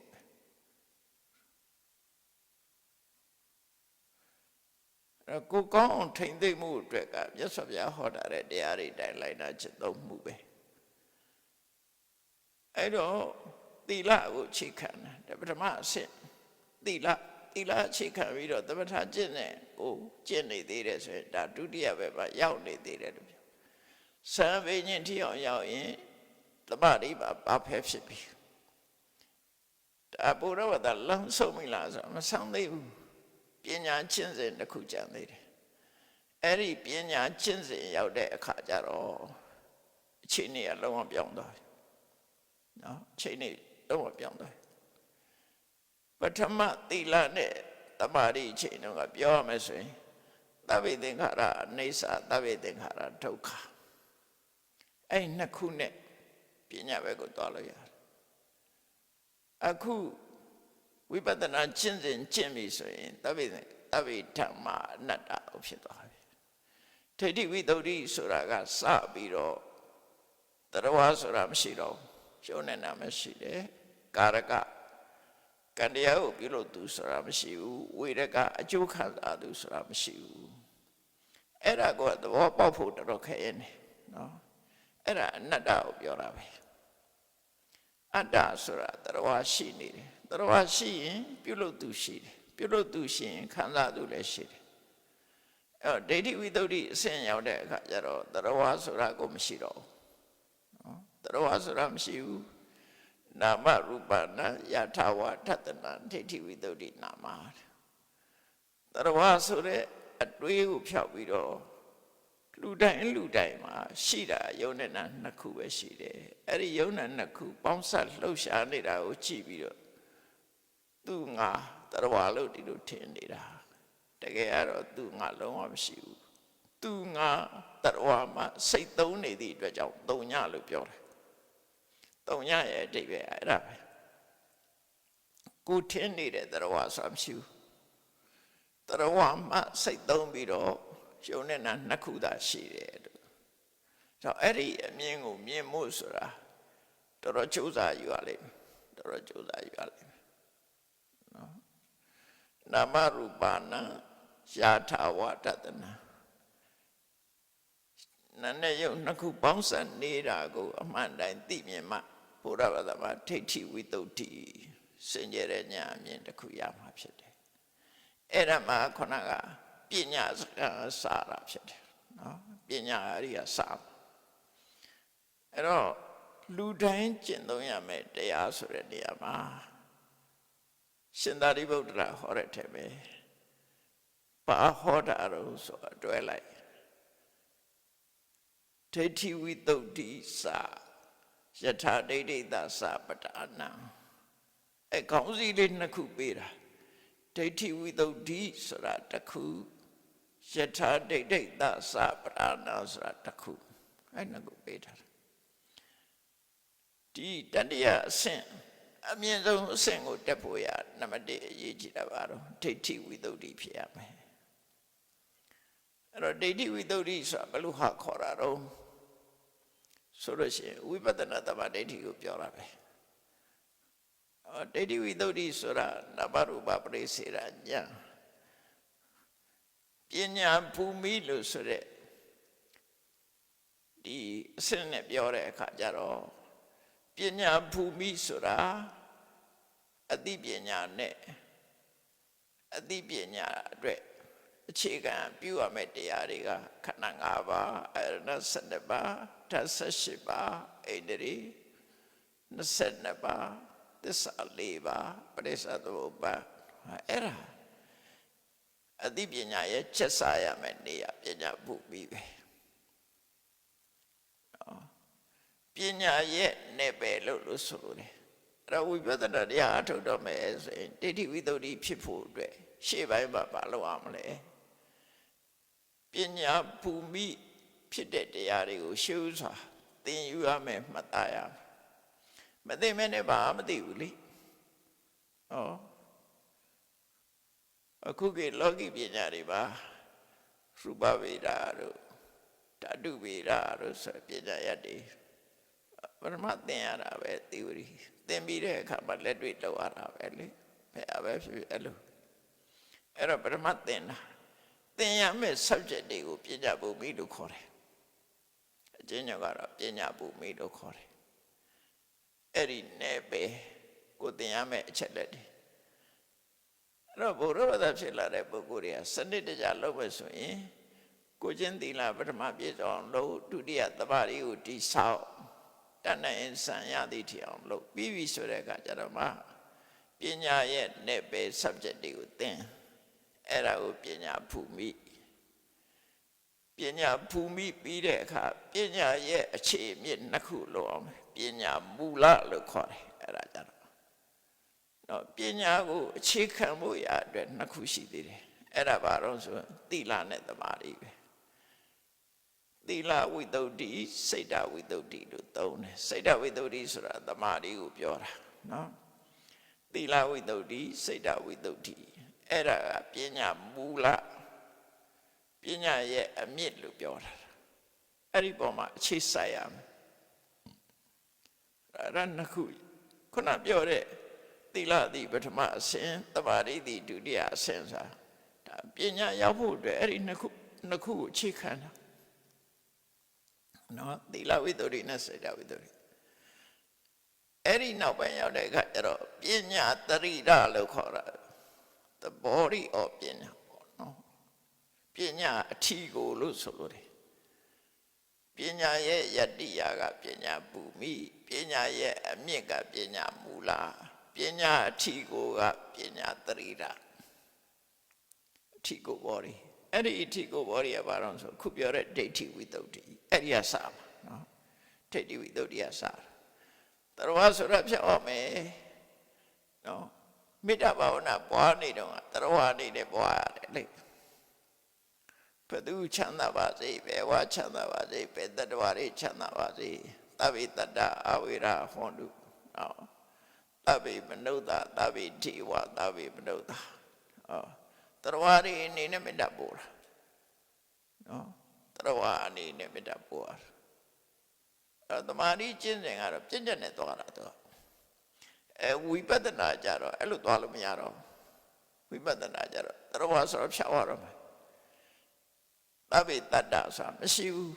ကိုကောင်းအောင်ထိမ့်သိမ့်မှုအတွက်ကမြတ်စွာဘုရားဟောတာတဲ့တရားတွေတိုင်းလိုက်နာချက်သုံးမှုပဲအဲ့တော့သီလကိုအခြေခံတယ်ပထမအဆင့်သီလအခြေခံပြီးတော့သမထကျင့်တဲ့ကိုကျင့်နေသေးတယ်ဆိုရင်ဒါဒုတိယဘက်မှာရောက်နေသေးတယ်လို့ပြောစံပင်ချင်းထီအောင်ရောက်ရင်တမတိပါဘာဖဲဖြစ်ပြီဒါဘုရားဝတ္တလမ်းဆုံးမိလားဆိုမဆောင်သေးဘူးပညာကျင့်စဉ်တစ်ခုကြံသေးတယ်အဲ့ဒီပညာကျင့်စဉ်ရောက်တဲ့အခါကျတော့အချိန်ကြီးအလုံးဝပြောင်းသွားပြီနော်အချိန်ကြီးလုံးဝပြောင်းသွားပထမသီလနဲ့တမာတိအချိန်တုန်းကပြောရမယ်ဆိုရင်သဗ္ဗေသင်္ခါရအိဋ္ဌသဗ္ဗေသင်္ခါရဒုက္ခအဲ့နှစ်ခုနဲ့ပညာဘက်ကိုသွားလို့ရတယ်အခုဝိပဿနာကျင့်စဉ်ကျင့်ပြီဆိုရင်သဗ္ဗေဓမ္မအနတ္တဖြစ်သွားပြီဒိဋ္ဌိဝိတ္တုဆိုတာကစပြီးတော့တရားဆိုတာမရှိတော့ရှုံးနေတာမရှိတယ်ကာရကကံတရားကိုပြုလို့သူဆိုတာမရှိဘူးဝိရကအကျိုးခံစားသူဆိုတာမရှိဘူးအဲ့ဒါကိုသဘောပေါက်ဖို့တော်တော်ခဲရနေနော်အဲ့ဒါအနတ္တကိုပြောတာပဲအတ္တဆိုတာတရားရှိနေတယ်တရားရှိရင်ပြုလို့သူရှိတယ်ပြုလို့သူရှိရင်ခံစားသူလည်းရှိတယ်အဲ့တော့ဒိဋ္ဌိဝိတ္တုအဆင့်ရောက်တဲ့အခါကျတော့တရားဆိုတာကိုမရှိတော့ဘူးနော်တရားဆိုတာမရှိဘူးနာမရူပနာယထာဝထတနာဒိဋ္ဌိဝိတ္တုနာမတရားဆိုတဲ့အတွေးကိုဖြောက်ပြီးတော့လူတိုင်းမှာရှိတာယုံနဲ့နာနှစ်ခုပဲရှိတယ်အဲ့ဒီယုံနဲ့နှစ်ခုပေါင်းစပ်လှုပ်ရှားနေတာကိုကြည့်ပြီးတော့သူငါတရားလို့ဒီလိုထင်နေတာတကယ်ကတော့သူငါလုံးဝမရှိဘူးသူငါတရားမှာစိတ်သုံးနေသည့်အတွက်ကြောင့်သုံးညလို့ပြောတယ်သုံးညရဲ့အဓိပ္ပာယ်အဲ့ဒါပဲကိုထင်းနေတဲ့တရားဆိုတာမရှိဘူးတရားမှာစိတ်သုံးပြီးတော့ရှုံနေတာနှစ်ခုသာရှိတယ်လို့ဆိုတော့အဲ့ဒီအမြင်ကိုမြင်မှုဆိုတာတော်တော်ကြိုးစားယူရလိမ့်မယ်တော်တော်ကြိုးစားယူရလိမ့်မယ်နော်နာမရူပနာယာထာဝတတနာနာနဲ့ယုတ်နှစ်ခုပေါင်းစပ်နေတာကိုအမှန်တိုင်းသိမြင်မှဘုရားဘာသာမှာဒိဋ္ဌိဝိတ္တုစင်ကြယ်တဲ့ဉာဏ်အမြင်တစ်ခုရမှာဖြစ်တယ်အဲ့ဒါမှခုနကပညာစာတာဖြစ်တယ်နော်ပညာအရိယာစာအဲ့တော့လူတိုင်းကျင့်သုံးရမယ်တရားဆိုတဲ့နေရာမှာရှင်သာရိပုတ္တရာဟောတဲ့ထဲပဲဘာဟောတာတော့ဆိုအတွဲလိုက်ဒိဋ္ဌိဝိတ္တုစာယထာဒိဋ္ဌိသသပတ္တာနံအဲခေါင်းစည်းလေးနှစ်ခုပေးတာဒိဋ္ဌိဝိတ္တုဆိုတာတစ်ခုယထာဒိဋ္ဌိသသပတ္တာနံဆိုတာတစ်ခုအဲနှစ်ခုပေးတာဒီတတိယအဆင့်အမြင့်ဆုံးအဆင့်ကိုတက်ဖို့ရနံပါတ်1အရေးကြီးတာပါတော့ဒိဋ္ဌိဝိတ္တုဖြစ်ရမယ်အဲ့တော့ဒိဋ္ဌိဝိတ္တုဆိုတာဘယ်လိုဟာခေါ်တာတော့ဆိုလို့ရှိရင်ဝိပဿနာတမ္မာဒိဋ္ဌိကိုပြောတာပဲဒိဋ္ဌိဝိတ္တုဆိုတာနာမရူပပရိစ္ဆေဒဉာဏ်ပညာภูမိလို့ဆိုတဲ့ဒီအစနဲ့ပြောတဲ့အခါကျတော့ပညာภูမိဆိုတာအသိပညာနဲ့အသိပညာအတွက်အခြေခံပြုရမယ့်တရားတွေကခန္ဓာ၅ပါးအရဏ12ပါးဓာတ်18ပါးဣန္ဒြေ22ပါးသစ္စာ4ပါးပရိစ္ဆေသမုပ္ပါအဲ့ဒါအသိပညာရဲ့ချက်စားရမယ့်နေရာပညာပုပြီးပဲပညာရဲ့နယ်ပယ်လို့ဆိုလို့တယ်အဲ့တော့ဝိပဿနာတရားအထုတ်တော့မယ်ဆိုရင်ဒိဋ္ဌိဝိတ္တုဖြစ်ဖို့အတွက်ရှေ့ပိုင်းမှာမလုပ်ရမလဲ ပညာဘူမိဖြစ်တဲ့တရားတွေကိုရှေးဥစွာသင်ယူရမယ်မှတ်သားရမယ်မသိမဲနဲ့ဘာမသိဘူးလေဟောအခုကလောကီပညာတွေပါရူပဗေဒတို့ဓာတုဗေဒတို့ဆိုပညာရပ်တွေပရမသင်ရတာပဲ theory သင်ပြီးတဲ့အခါမှာလက်တွေ့လုပ်ရတာပဲလေဘယ်အပဲဖြစ်အဲ့လိုအဲ့တော့ပရမသင်တာသင်ရမယ့် subject တွေကိုပညာဘူမိလို့ခေါ်တယ်အကျဉ်းချုပ်ကတော့ပညာဘူမိလို့ခေါ်တယ်အဲ့ဒီနဲ့ပဲကိုသင်ရမယ့်အချက်လက်တွေအဲ့တော့ဘုရားဘာသာဖြစ်လာတဲ့ပုဂ္ဂိုလ်တွေကစနစ်တကျလုပ်မယ်ဆိုရင်ကိုချင်းသီလပထမပြည့်စုံအောင်လုပ်ဒုတိယသဘာဝကိုတိဆောက်တဏ္ဍအင်ဆံရသည့်ထီအောင်လုပ်ပြီးပြီဆိုတဲ့အခါကျတော့မှပညာရဲ့နဲ့ပဲ subject တွေကိုသင်အဲ့ဒါကိုပညာဘူမိပညာဘူမိပြီးတဲ့အခါပညာရဲ့အခြေအမြစ်နှစ်ခုလို့အောင်ပညာမူလလို့ခေါ်တယ်အဲ့ဒါကြတော့နော်ပညာကိုအခြေခံဖို့ရအတွက်နှစ်ခုရှိသေးတယ်အဲ့ဒါဘာလို့ဆိုသီလနဲ့သမာဓိပဲသီလဝိတ္တုဒ္ဓိစိတ်တဝိတ္တုဒ္ဓိလို့သုံးတယ်စိတ်တဝိတ္တုဒ္ဓိဆိုတာသမာဓိကိုပြောတာနော်သီလဝိတ္တုဒ္ဓိစိတ်တဝိတ္တုဒ္ဓိအဲ့ဒါကပညာမူလပညာရဲ့အမြစ်လို့ပြောတာအဲ့ဒီပေါ်မှာအခြေစိုက်ရမယ်အဲ့ဒါနှစ်ခုခုနပြောတဲ့သီလသည်ပထမအဆင့်သမာဓိသည်ဒုတိယအဆင့်ဆိုတာဒါပညာရောက်ဖို့အတွက်အဲ့ဒီနှစ်ခုကိုအခြေခံတာနော်သီလဝိတ္တုနဲ့စိတ်တဝိတ္တုအဲ့ဒီနောက်ပိုင်းရောက်တဲ့အခါကျတော့ပညာတရိဒလို့ခေါ်တာ the body of ပညာပေါ့နော်ပညာအထီကိုလို့ဆိုလို့တယ်ပညာရဲ့ယတ္တိယာကပညာဘူမိပညာရဲ့အမြင့်ကပညာမူလပညာအထီကိုကပညာတရိဒအထီကို body အဲ့ဒီအထီကို body ကဘာလို့ဆိုခုပြောတဲ့ဒိဋ္ဌိဝိတ္တုအဲ့ဒီကစမှာနော်ဒိဋ္ဌိဝိတ္တုကစတာတရားဆိုရဖြတ်အောင်မယ်နော်မေတ္တာဘာဝနာပွားနေတော့တရားနေနဲ့ပွားရတယ်လေဘယ်သူချမ်းသာပါစေဘယ်ဝါချမ်းသာပါစေဘယ်တတ္တဝါတွေချမ်းသာပါစေသဗ္ဗေတ္တအဝိရဟောတုနော်သဗ္ဗေမနုဿသဗ္ဗေတိဝသဗ္ဗေမနုဿတရားတွေအနေနဲ့မေတ္တာပို့တာနော်တရားအနေနဲ့မေတ္တာပို့ရသမာဓိကျင့်စဉ်ကတော့ပြည့်ညက်နဲ့သွားတာတော့ဝိပဿနာကြတော့အဲ့လိုသွားလို့မရတော့ဝိပဿနာကြတော့တရားဆိုတော့ဖြောက်ရတော့မယ်သဗ္ဗေတတ္တဆိုတာမရှိဘူး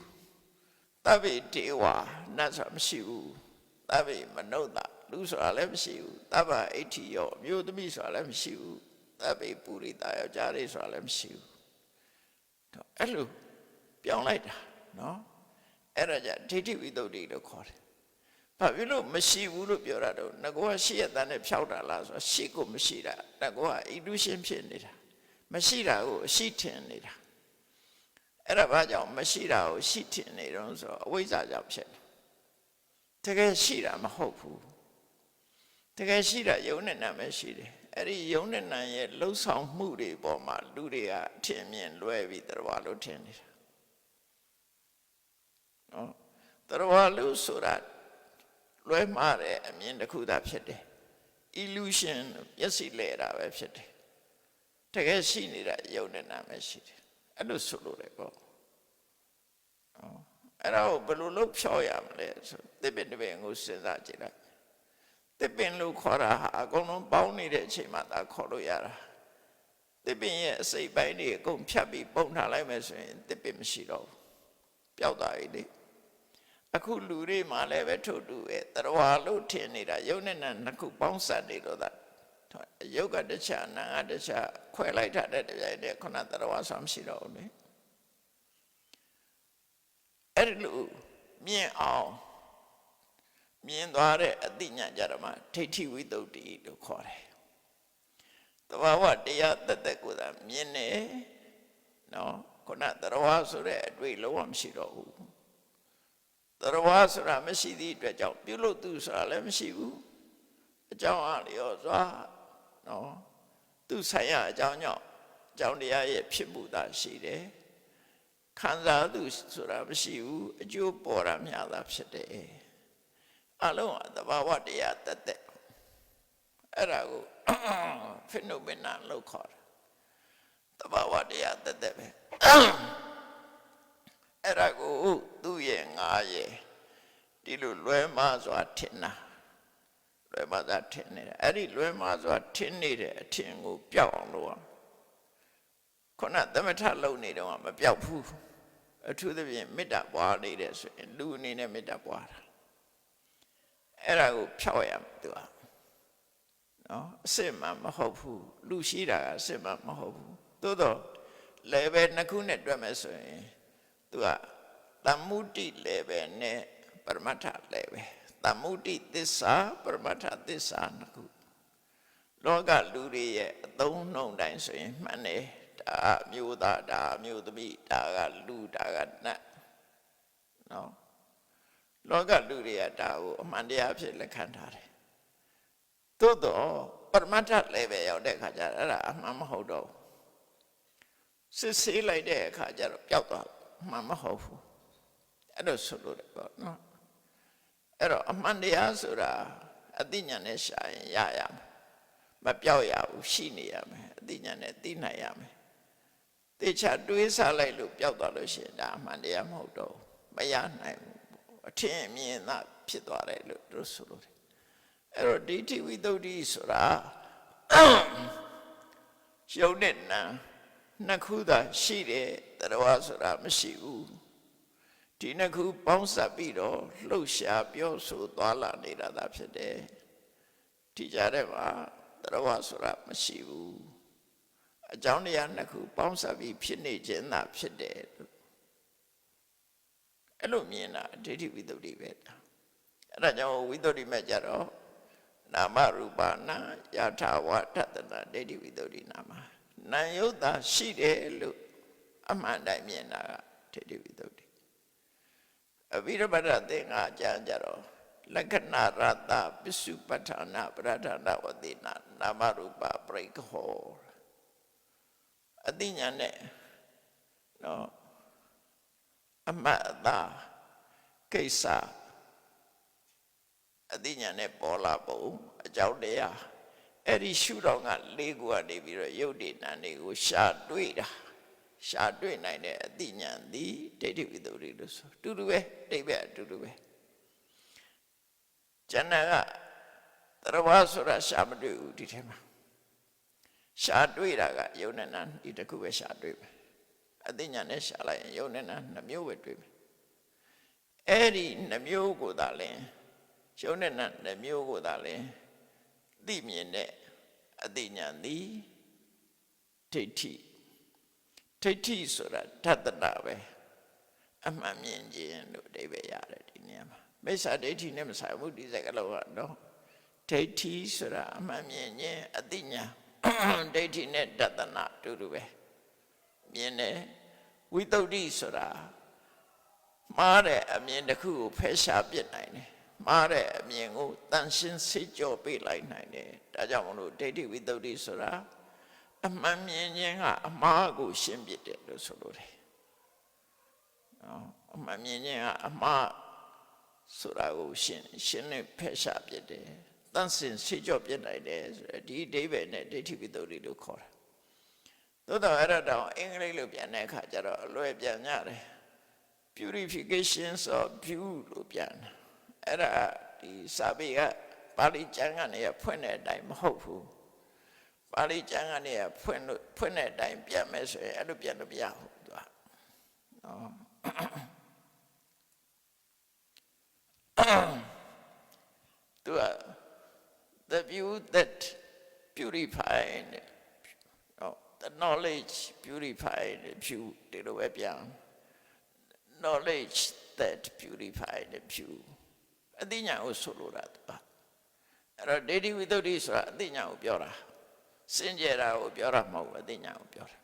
သဗ္ဗေဒေဝနတ်ဆိုတာမရှိဘူးသဗ္ဗေမနုဿလူဆိုတာလည်းမရှိဘူးသဗ္ဗအဋ္ဌိယောအမျိုးသမီးဆိုတာလည်းမရှိဘူးသဗ္ဗေပုရိသယောက်ျားလေးဆိုတာလည်းမရှိဘူးအဲ့လိုပြောင်းလိုက်တာနော်အဲ့ဒါကြဒိဋ္ဌိဝိတ္တုလို့ခေါ်တယ်ဘာဖြစ်လို့မရှိဘူးလို့ပြောတာတော့ငကောကရှိရတဲ့နဲ့ဖြောက်တာလားဆိုတော့ရှိကိုမရှိတာငကောက illusion ဖြစ်နေတာမရှိတာကိုအရှိထင်နေတာအဲ့ဒါဘာကြောင့်မရှိတာကိုရှိထင်နေတော့ဆိုတော့အဝိဇ္ဇာကြောင့်ဖြစ်တယ်တကယ်ရှိတာမဟုတ်ဘူးတကယ်ရှိတာယုံနဲ့နာပဲရှိတယ်အဲ့ဒီယုံနဲ့နာရဲ့လှုပ်ဆောင်မှုတွေပေါ်မှာလူတွေကထင်မြင်လွဲပြီးတရားလို့ထင်နေတာနော်တရားလို့ဆိုတာလွဲမှားတဲ့အမြင်တစ်ခုသာဖြစ်တယ် illusion မျက်စိလဲတာပဲဖြစ်တယ်တကယ်ရှိနေတာယုံနဲ့နာပဲရှိတယ်အဲ့လိုဆိုလို့เลยပေါ့အဲ့ဒါကိုဘယ်လိုလုပ်ဖြောက်ရမလဲဆိုသစ်ပင်တစ်ပင်ကိုစဉ်းစားကြည့်လိုက်သစ်ပင်လို့ခေါ်တာဟာအကုန်လုံးပေါင်းနေတဲ့အချိန်မှာသာခေါ်လို့ရတာသစ်ပင်ရဲ့အစိတ်ပိုင်းတွေအကုန်ဖြတ်ပြီးပုံထားလိုက်မယ်ဆိုရင်သစ်ပင်မရှိတော့ဘူးပျောက်သွားပြီလေအခုလူတွေမှလည်းပဲထို့တူပဲတရားလို့ထင်နေတာယုံနဲ့နာနှစ်ခုပေါင်းစပ်နေလို့သာယုတ်ကတခြားနာကတခြားခွဲလိုက်တာတဲ့တရားနဲ့ခုနတရားဆောင်ရှိတော့ဘူးလေအဲ့လိုမြင်အောင်မြင်သွားတဲ့အသိဉာဏ်ကြတော့မှဒိဋ္ဌိဝိတ္တုလို့ခေါ်တယ်တဘာဝတရားတသက်ကိုသာမြင်နေနော်ခုနတရားဆိုတဲ့အတွေ့လုံးဝမရှိတော့ဘူးတရားဆိုတာမရှိသည့်အတွက်ကြောင့်ပြုလို့သူဆိုတာလည်းမရှိဘူးအကြောင်းအားလျော်စွာနော်သူဆိုင်ရအကြောင်းကြောင့်အကြောင်းတရားရဲ့ဖြစ်မှုသာရှိတယ် ခံစားသူဆိုတာမရှိဘူးအကျိုးပေါ်တာများတာဖြစ်တယ်အလုံးကသဘာဝတရားတတ်တဲ့အဲ့ဒါကို phenomena လို့ခေါ်တယ်သဘာဝတရားတတ်တဲ့ပဲအဲ့ဒါကိုသူ့ရဲ့ငါရဲ့ဒီလိုလွဲမှားစွာထင်တာလွဲမှားစွာထင်နေတာအဲ့ဒီလွဲမှားစွာထင်နေတဲ့အထင်ကိုပျောက်အောင်လုပ်အောင်ခုနသမထလုံနေတော့မပျောက်ဘူးအထူးသဖြင့်မေတ္တာပွားနေတဲ့ဆိုရင်လူအနေနဲ့မေတ္တာပွားတာအဲ့ဒါကိုဖြောက်ရမယ်သူကနော်အစစ်မှမဟုတ်ဘူးလူရှိတာကအစစ်မှမဟုတ်ဘူးသို့တော့ level နှစ်ခုနဲ့တွက်မယ်ဆိုရင်သူကသမ္မုဒိ level နဲ့ပရမတ္ထ level သမ္မုဒိသစ္စာပရမတ္ထသစ္စာနှစ်ခုလောကလူတွေရဲ့အသုံးနှုန်းတိုင်းဆိုရင်မှန်တယ်ဒါမျိုးသားဒါမျိုးသမီးဒါကလူဒါကနတ်နော်လောကလူတွေကဒါကိုအမှန်တရားဖြစ်လက်ခံထားတယ်သို့တော့ပရမတ္ထ level ရောက်တဲ့အခါကျတော့အဲ့ဒါအမှန်မဟုတ်တော့စစ်ဆေးလိုက်တဲ့အခါကျတော့ပျောက်သွားမှန်မဟုတ်ဘူးအဲ့လိုဆိုလို့တယ်ပေါ့နော်အဲ့တော့အမှန်တရားဆိုတာအသိဉာဏ်နဲ့ရှာရင်ရရမယ်မပျောက်ရဘူးရှိနေရမယ်အသိဉာဏ်နဲ့သိနိုင်ရမယ်တေချာတွေးစားလိုက်လို့ပျောက်သွားလို့ရှိရင်ဒါအမှန်တရားမဟုတ်တော့မရနိုင်ဘူးအထင်အမြင်သာဖြစ်သွားတယ်လို့တို့ဆိုလို့တယ်အဲ့တော့ဒိဋ္ဌိဝိတ္တုဒ္ဓိဆိုတာယုံနဲ့နာနှစ်ခုသာရှိတယ်တရားဆိုတာမရှိဘူးဒီနှစ်ခုပေါင်းစပ်ပြီးတော့လှုပ်ရှားပြောဆိုသွားလာနေတာသာဖြစ်တယ်ဒီကြားထဲမှာတရားဆိုတာမရှိဘူးအကြောင်းတရားနှစ်ခုပေါင်းစပ်ပြီးဖြစ်နေခြင်းသာဖြစ်တယ်လို့အဲ့လိုမြင်တာဒိဋ္ဌိဝိတ္တုပဲအဲ့ဒါကြောင့်ဝိတ္တုမဲ့ကြတော့နာမရူပနာယထာဝတ္တနာဒိဋ္ဌိဝိတ္တုနာမနာယုတ်တာရှိတယ်လို့အမှန်တိုင်းမြင်တာကဒိဋ္ဌိဝိတ္တုအဘိဓမ္မာသင်္ဃာကျမ်းကြတော့လက္ခဏာရတပစ္စုပဋ္ဌာနာပရဒဏဝတိနာနာမရူပပရိက္ခောအသိဉာဏ်နဲ့နော်အမှတ်အသာကိစ္စအသိဉာဏ်နဲ့ပေါ်လာပုံအကြောင်းတရားအဲ့ဒီရှုတော်က၄ခုကနေပြီးတော့ယုတ်တိဏ္ဍတွေကိုရှာတွေ့တာရှာတွေ့နိုင်တဲ့အသိဉာဏ်သည်ဒိဋ္ဌိဝိတ္တုလို့ဆိုတူတူပဲအိဗယ်အတူတူပဲကျန်တာကတရားဆိုတာရှာမတွေ့ဘူးဒီထဲမှာရှာတွေ့တာကယုတ်နဲ့နာဒီတစ်ခုပဲရှာတွေ့ပဲအသိဉာဏ်နဲ့ရှာလိုက်ရင်ယုတ်နဲ့နာနှမျိုးပဲတွေ့မယ်အဲ့ဒီနှမျိုးကိုသာလဲယုတ်နဲ့နာနှမျိုးကိုသာလဲသိမြင်တဲ့အသိဉာဏ်သည်ဒိဋ္ဌိဒိဋ္ဌိဆိုတာတတ္တနာပဲအမှန်မြင်ခြင်းလို့အဓိပ္ပာယ်ရတယ်ဒီနေရာမှာမိစ္ဆာဒိဋ္ဌိနဲ့မဆိုင်ဘူးဒီစကားလုံးကတော့ဒိဋ္ဌိဆိုတာအမှန်မြင်ခြင်းအသိဉာဏ်ဒိဋ္ဌိနဲ့တတ္တနာအတူတူပဲမြင်တယ်ဝိတ္တုဆိုတာမှားတဲ့အမြင်တစ်ခုကိုဖယ်ရှားပစ်နိုင်တယ်မှားတဲ့အမြင်ကိုတန်ရှင်းစေကြောပေးလိုက်နိုင်တယ်ဒါကြောင့်မလို့ဒိဋ္ဌိဝိတ္တုဆိုတာအမှန်မြင်ခြင်းကအမှားကိုရှင်းပစ်တယ်လို့ဆိုလိုတယ်နော်အမှန်မြင်ခြင်းကအမှားဆိုတာကိုရှင်းနဲ့ဖယ်ရှားပစ်တယ်တန်ရှင်းစေကြောပြစ်နိုင်တယ်ဆိုတော့ဒီအဓိပ္ပာယ်နဲ့ဒိဋ္ဌိဝိတ္တုလို့ခေါ်တာသို့တော်အဲ့ဒါတော့အင်္ဂလိပ်လိုပြန်တဲ့အခါကျတော့အလွယ်ပြန်ကြတယ် purifications of view လို့ပြန်အဲ့ဒါဒီစာပေကပါဠိကျမ်းကနေဖွင့်တဲ့အတိုင်းမဟုတ်ဘူးပါဠိကျမ်းကနေဖွင့်တဲ့အတိုင်းပြန်မယ်ဆိုရင်အဲ့လိုပြန်လို့မရဘူးသူကနော်သူက the view that purified the knowledge purified view ဒီလိုပဲပြန် knowledge that purified view အသိဉာဏ်ကိုဆိုလိုတာသူကအဲ့တော့ဒိဋ္ဌိဝိတ္တုဆိုတာအသိဉာဏ်ကိုပြောတာစင်ကြယ်တာကိုပြောတာမဟုတ်ဘူးအသိဉာဏ်ကိုပြောတာ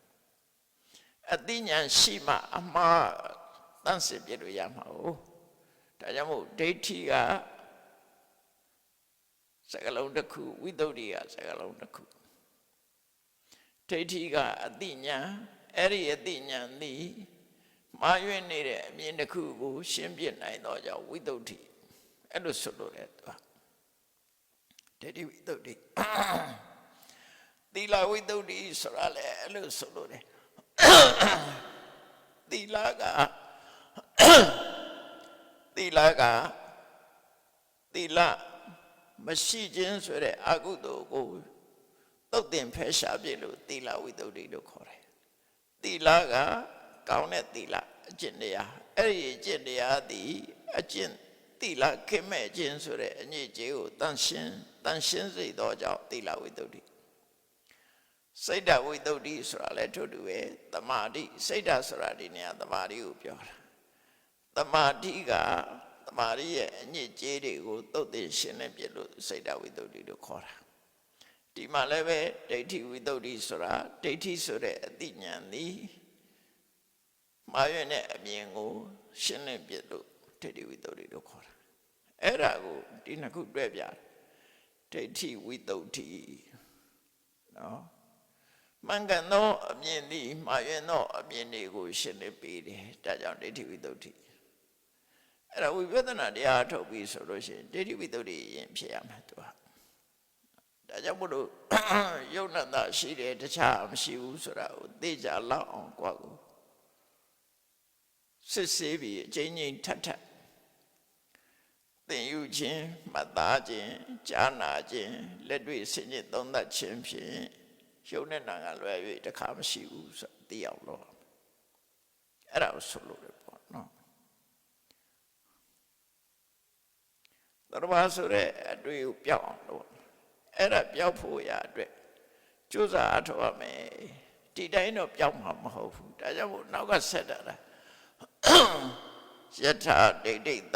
အသိဉာဏ်ရှိမှအမှားတန့်စင်ပြလို့ရမှာ哦ဒါကြောင့်မို့ဒိဋ္ဌိကစကားလုံးတစ်ခုဝိတ္တုကစကားလုံးတစ်ခုဒိဋ္ဌိကအသိဉာဏ်အဲ့ဒီအသိဉာဏ်သည် မာရွင်နေတဲ့အမြင်တစ်ခုကိုရှင်းပြနိုင်တော့ကြောင့်ဝိသုဒ္ဓိအဲ့လိုဆိုလို့ရတယ်သူကဒိဋ္ဌိဝိသုဒ္ဓိသီလဝိသုဒ္ဓိဆိုတာလေအဲ့လိုဆိုလို့တယ်သီလကမရှိခြင်းဆိုတဲ့အကုသိုလ်ကိုသုတ်သင်ဖယ်ရှားပြလို့သီလဝိသုဒ္ဓိလို့ခေါ်တယ်သီလကကောင်းတဲ့သီလအကျင့်တရားအဲ့ဒီအကျင့်တရားသည်အကျင့်သီလခင်မဲ့ခြင်းဆိုတဲ့အညစ်အကြေးကိုတန်ရှင်းစေသောကြောင့်သီလဝိသုဒ္ဓိစိတ်ဓာတ်ဝိသုဒ္ဓိဆိုတာလည်းထို့တူပဲသမာဓိစိတ်ဓာတ်ဆိုတာဒီနေရာသမာဓိကိုပြောတာသမာဓိကသမာဓိရဲ့အညစ်အကြေးတွေကိုသုတ်သင်ရှင်းလင်းပြလို့စိတ်ဓာတ်ဝိသုဒ္ဓိလို့ခေါ်တာဒီမှာလည်းပဲဒိဋ္ဌိဝိသုဒ္ဓိဆိုတာဒိဋ္ဌိဆိုတဲ့အသိဉာဏ်သည်မာရွင်တဲ့အမြင်ကိုရှင်းလင်းပြလို့ဒိဋ္ဌိဝိသုဒ္ဓိလို့ခေါ်တာအဲ့ဒါကိုဒီနှစ်ခုတွဲပြဒိဋ္ဌိဝိသုဒ္ဓိနော်မှန်ကန်သောအမြင်သည်မှားယွင်းသောအမြင်တွေကိုရှင်းလင်းပေးတယ်ဒါကြောင့်ဒိဋ္ဌိဝိသုဒ္ဓိအဲ့ဒါဝိပဿနာတရားထုတ်ပြီးဆိုလို့ရှိရင်ဒိဋ္ဌိဝိသုဒ္ဓိရင်ဖြစ်ရမှာသူကဒါကြောင့်မို့လို့ယုံနာတာရှိတယ်တခြားမရှိဘူးဆိုတာကိုသိကြလောက်အောင်ကိုယ့်ကိုစစ်ဆေးပြီးအကျဉ်းချင်းထပ်သင်ယူခြင်းမှတ်သားခြင်းကြားနာခြင်းလက်တွေ့ဆင်ခြင်သုံးသပ်ခြင်းဖြင့်ရုပ်နဲ့နာကလွယ်၍တခါမရှိဘူးဆိုသိအောင်လို့အဲ့ဒါကိုဆိုလို့ရပေါ့နော်တရဘာဆိုတဲ့အတွေ့ကိုပြောက်အောင်လို့အဲ့ဒါပြောက်ဖို့ရအတွက်ကြိုးစားအထောက်အမယ်ဒီတိုင်းတော့ပြောက်မှာမဟုတ်ဘူးဒါကြောင့်မို့နောက်ကဆက်တာလားယထာဒိဋ္ဌိသသ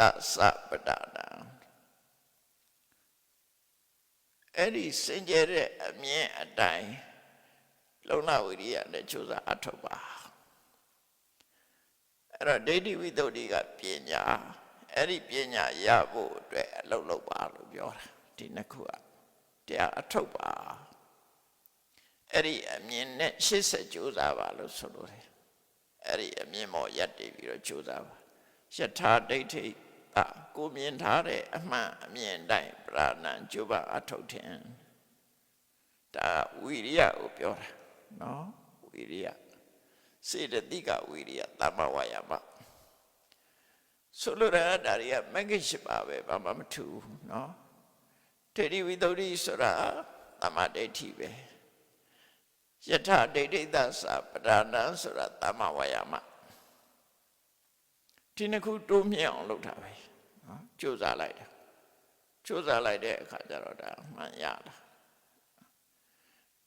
ပတ္တနာအဲ့ဒီစင်ကြယ်တဲ့အမြင်အတိုင်းလုံလဝိရိယနဲ့ကြိုးစားအထောက်ပါအဲ့တော့ဒိဋ္ဌိဝိသုဒ္ဓိကပညာအဲ့ဒီပညာရဖို့အတွက်အလုပ်လုပ်ပါလို့ပြောတာဒီနှစ်ခုကတရားအထောက်ပါအဲ့ဒီအမြင်နဲ့ရှေ့ဆက်ကြိုးစားပါလို့ဆိုလိုတယ်အဲ့ဒီအမြင်ပေါ်ရပ်တည်ပြီးတော့ကြိုးစားပါယထာဒိဋ္ဌိကိုမြင်ထားတဲ့အမှန်အမြင်တိုင်းပရာဏံကြိုးပမ်းအထောက်ထင်ဒါဝိရိယကိုပြောတာနော်ဝိရိယစေတသိကဝိရိယသမ္မာဝါယာမဆိုလိုတာဒါတွေကမဂ္ဂင်၈ပါးပဲဘာမှမထူးနော်ဒိဋ္ဌိဝိသုဒ္ဓိဆိုတာသမ္မာဒိဋ္ဌိပဲယထာဒိဋ္ဌိသသပဒါနံဆိုတာသမ္မာဝါယာမဒီနှစ်ခုတိုးမြင့်အောင်လုပ်တာပဲနော်ကြိုးစားလိုက်တဲ့အခါကျတော့ဒါမှန်ရတာ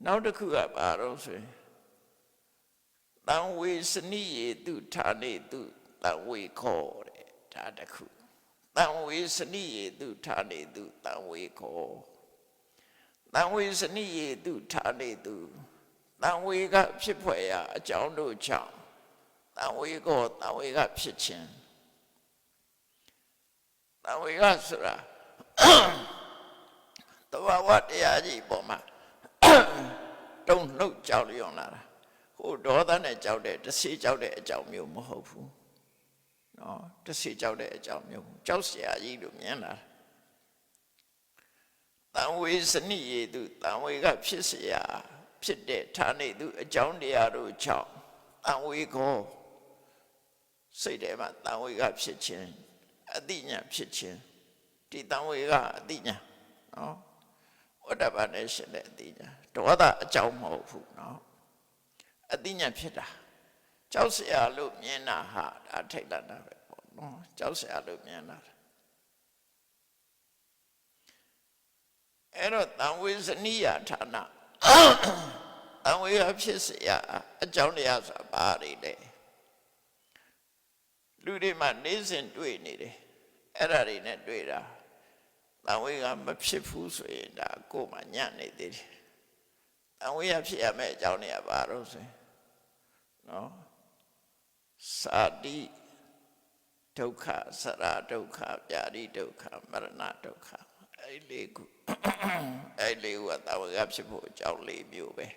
နောက်တစ်ခုကဘာလို့ဆိုရင်တံဝေစနိယေတုဌာနေတုတံဝေခောတဲ့ဒါတစ်ခုတံဝေစနိယေတုဌာနေတုတံဝေခောတံဝေစနိယေတုဌာနေတုတံဝေကဖြစ်ဖွယ်ရာအကြောင်းတို့ကြောင့်တံဝေကောတံဝေကဖြစ်ခြင်းတံဝေကဆိုတာတဘာဝတရားကြီးပေါ်မှာတုံ့နှုတ်ကြောက်လျော့လာတာဟိုဒေါသနဲ့ကြောက်တဲ့တဆေးကြောက်တဲ့အကြောင်းမျိုးမဟုတ်ဘူးနော်တဆေးကြောက်တဲ့အကြောင်းမျိုးကြောက်เสียကြီးလို့မြင်လာတံဝေစနိယေတုတံဝေကဖြစ်เสียဖြစ်တဲ့ဌာနေသူအကြောင်းတရားတို့ကြောင့်တံဝေကောစိတ်ထဲမှာတံဝေကဖြစ်ခြင်းအတိညာဖြစ်ခြင်းဒီတံဝေကအတိညာနော်ဝတ္တပနဲ့ရှင်တဲ့အတိညာဒေါသအကြောင်းမဟုတ်ဘူးနော်အတိညာဖြစ်တာကြောက်เสียလို့မြင်တာဟာဒါထိတ်လန့်တာပဲပေါ့နော်ကြောက်เสียလို့မြင်တာအဲ့တော့တံဝေစနိယဌာနတံဝေကဖြစ်เสียအကြောင်းတရားဆိုတာဘာတွေလဲလူတွေမှနေစဉ်တွေ့နေတယ်အဲ့ဒါတွေနဲ့တွေ့တာတံဝေကမဖြစ်ဘူးဆိုရင်ဒါကိုယ်မှညံ့နေသေးတယ်တံဝေကဖြစ်ရမယ့်အကြောင်းတွေကဘာလို့ဆိုရင်နော်စာတိဒုက္ခစရဒုက္ခပြာတိဒုက္ခမရဏဒုက္ခအဲ့လေးခုအဲ့လေးခုကတံဝေကဖြစ်ဖို့အကြောင်းလေးမျိုးပဲ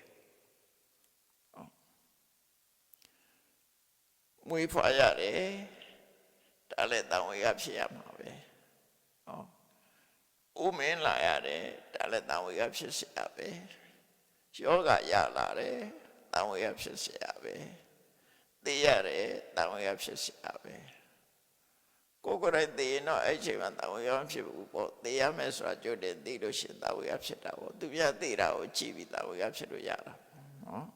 မွေးဖွားရတယ်ဒါလည်းတန်ဝေကဖြစ်ရမှာပဲဟောဦးမင်းလာရတယ်ဒါလည်းတန်ဝေကဖြစ်เสียပဲယောဂရလာတယ်တန်ဝေကဖြစ်เสียပဲသိရတယ်တန်ဝေကဖြစ်เสียပဲကိုယ်ကိုယ်တိုင်သိရင်တော့အဲ့ချိန်မှာတန်ဝေကမဖြစ်ဘူးပေါ့သိရမယ်ဆိုတာကြိုတင်သိလို့ရှိရင်တန်ဝေကဖြစ်တာပေါ့သူပြသိတာကိုကြည့်ပြီးတန်ဝေကဖြစ်လို့ရတာနော်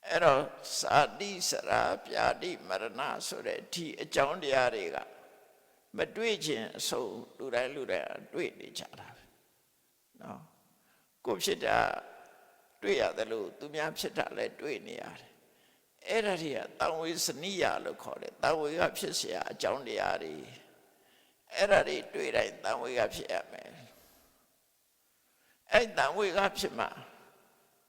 အဲ့တော့စာတိစရာပြာတိမရဏဆိုတဲ့ဒီအကြောင်းတရားတွေကမတွေ့ခြင်းအဆုံးလူတိုင်းတွေ့နေကြတာပဲနော်ကိုဖြစ်တာတွေ့ရတယ်လို့သူများဖြစ်တာလည်းတွေ့နေရတယ်အဲ့ဒါတွေကတန်ဝေစနိယလို့ခေါ်တယ်တန်ဝေကဖြစ်เสียအကြောင်းတရားတွေအဲ့ဒါတွေတွေ့တိုင်းတန်ဝေကဖြစ်ရမယ်အဲ့တန်ဝေကဖြစ်မှာ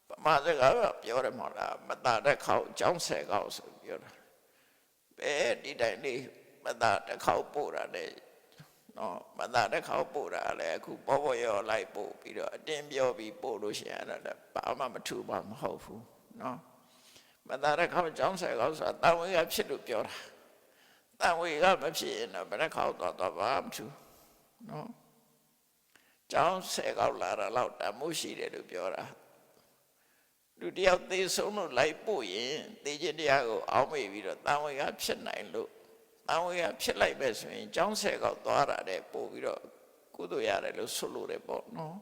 ပမာစကားပြောတယ်မဟုတ်လားမတာတဲ့ခေါက်ကြောင်းဆယ်ခေါက်ဆိုပြောတာဘယ်ဒီတိုင်းလေးမတာတဲ့ခေါက်ပို့တာလေနော်မတာတဲ့ခေါက်ပို့တာလေအခုပေါ်ရောလိုက်ပို့ပြီးတော့အတင်းပြောပြီးပို့လို့ရှိရင်အဲ့ဒါဘာမှမထူပါမဟုတ်ဘူးနော်မတာတဲ့ခေါက်ကြောင်းဆယ်ခေါက်ဆိုတာတန်ဝေကဖြစ်လို့ပြောတာတန်ဝေကမဖြစ်ရင်တော့ဘယ်တစ်ခေါက်တော့ဘာမှမထူနော်ကြောင်းဆယ်ခေါက်လာတာတော့တမိုးရှိတယ်လို့ပြောတာလူတယောက်သေဆုံးလို့လိုက်ပို့ရင်သေခြင်းတရားကိုအောင်းမေ့ပြီးတော့တန်ဝေကဖြစ်နိုင်လို့တန်ဝေကဖြစ်လိုက်ပဲဆိုရင်ကြောင်းဆယ်ခေါက်သွားတာတဲ့ပို့ပြီးတော့ကုသိုလ်ရတယ်လို့ဆိုလို့တယ်ပေါ့နော်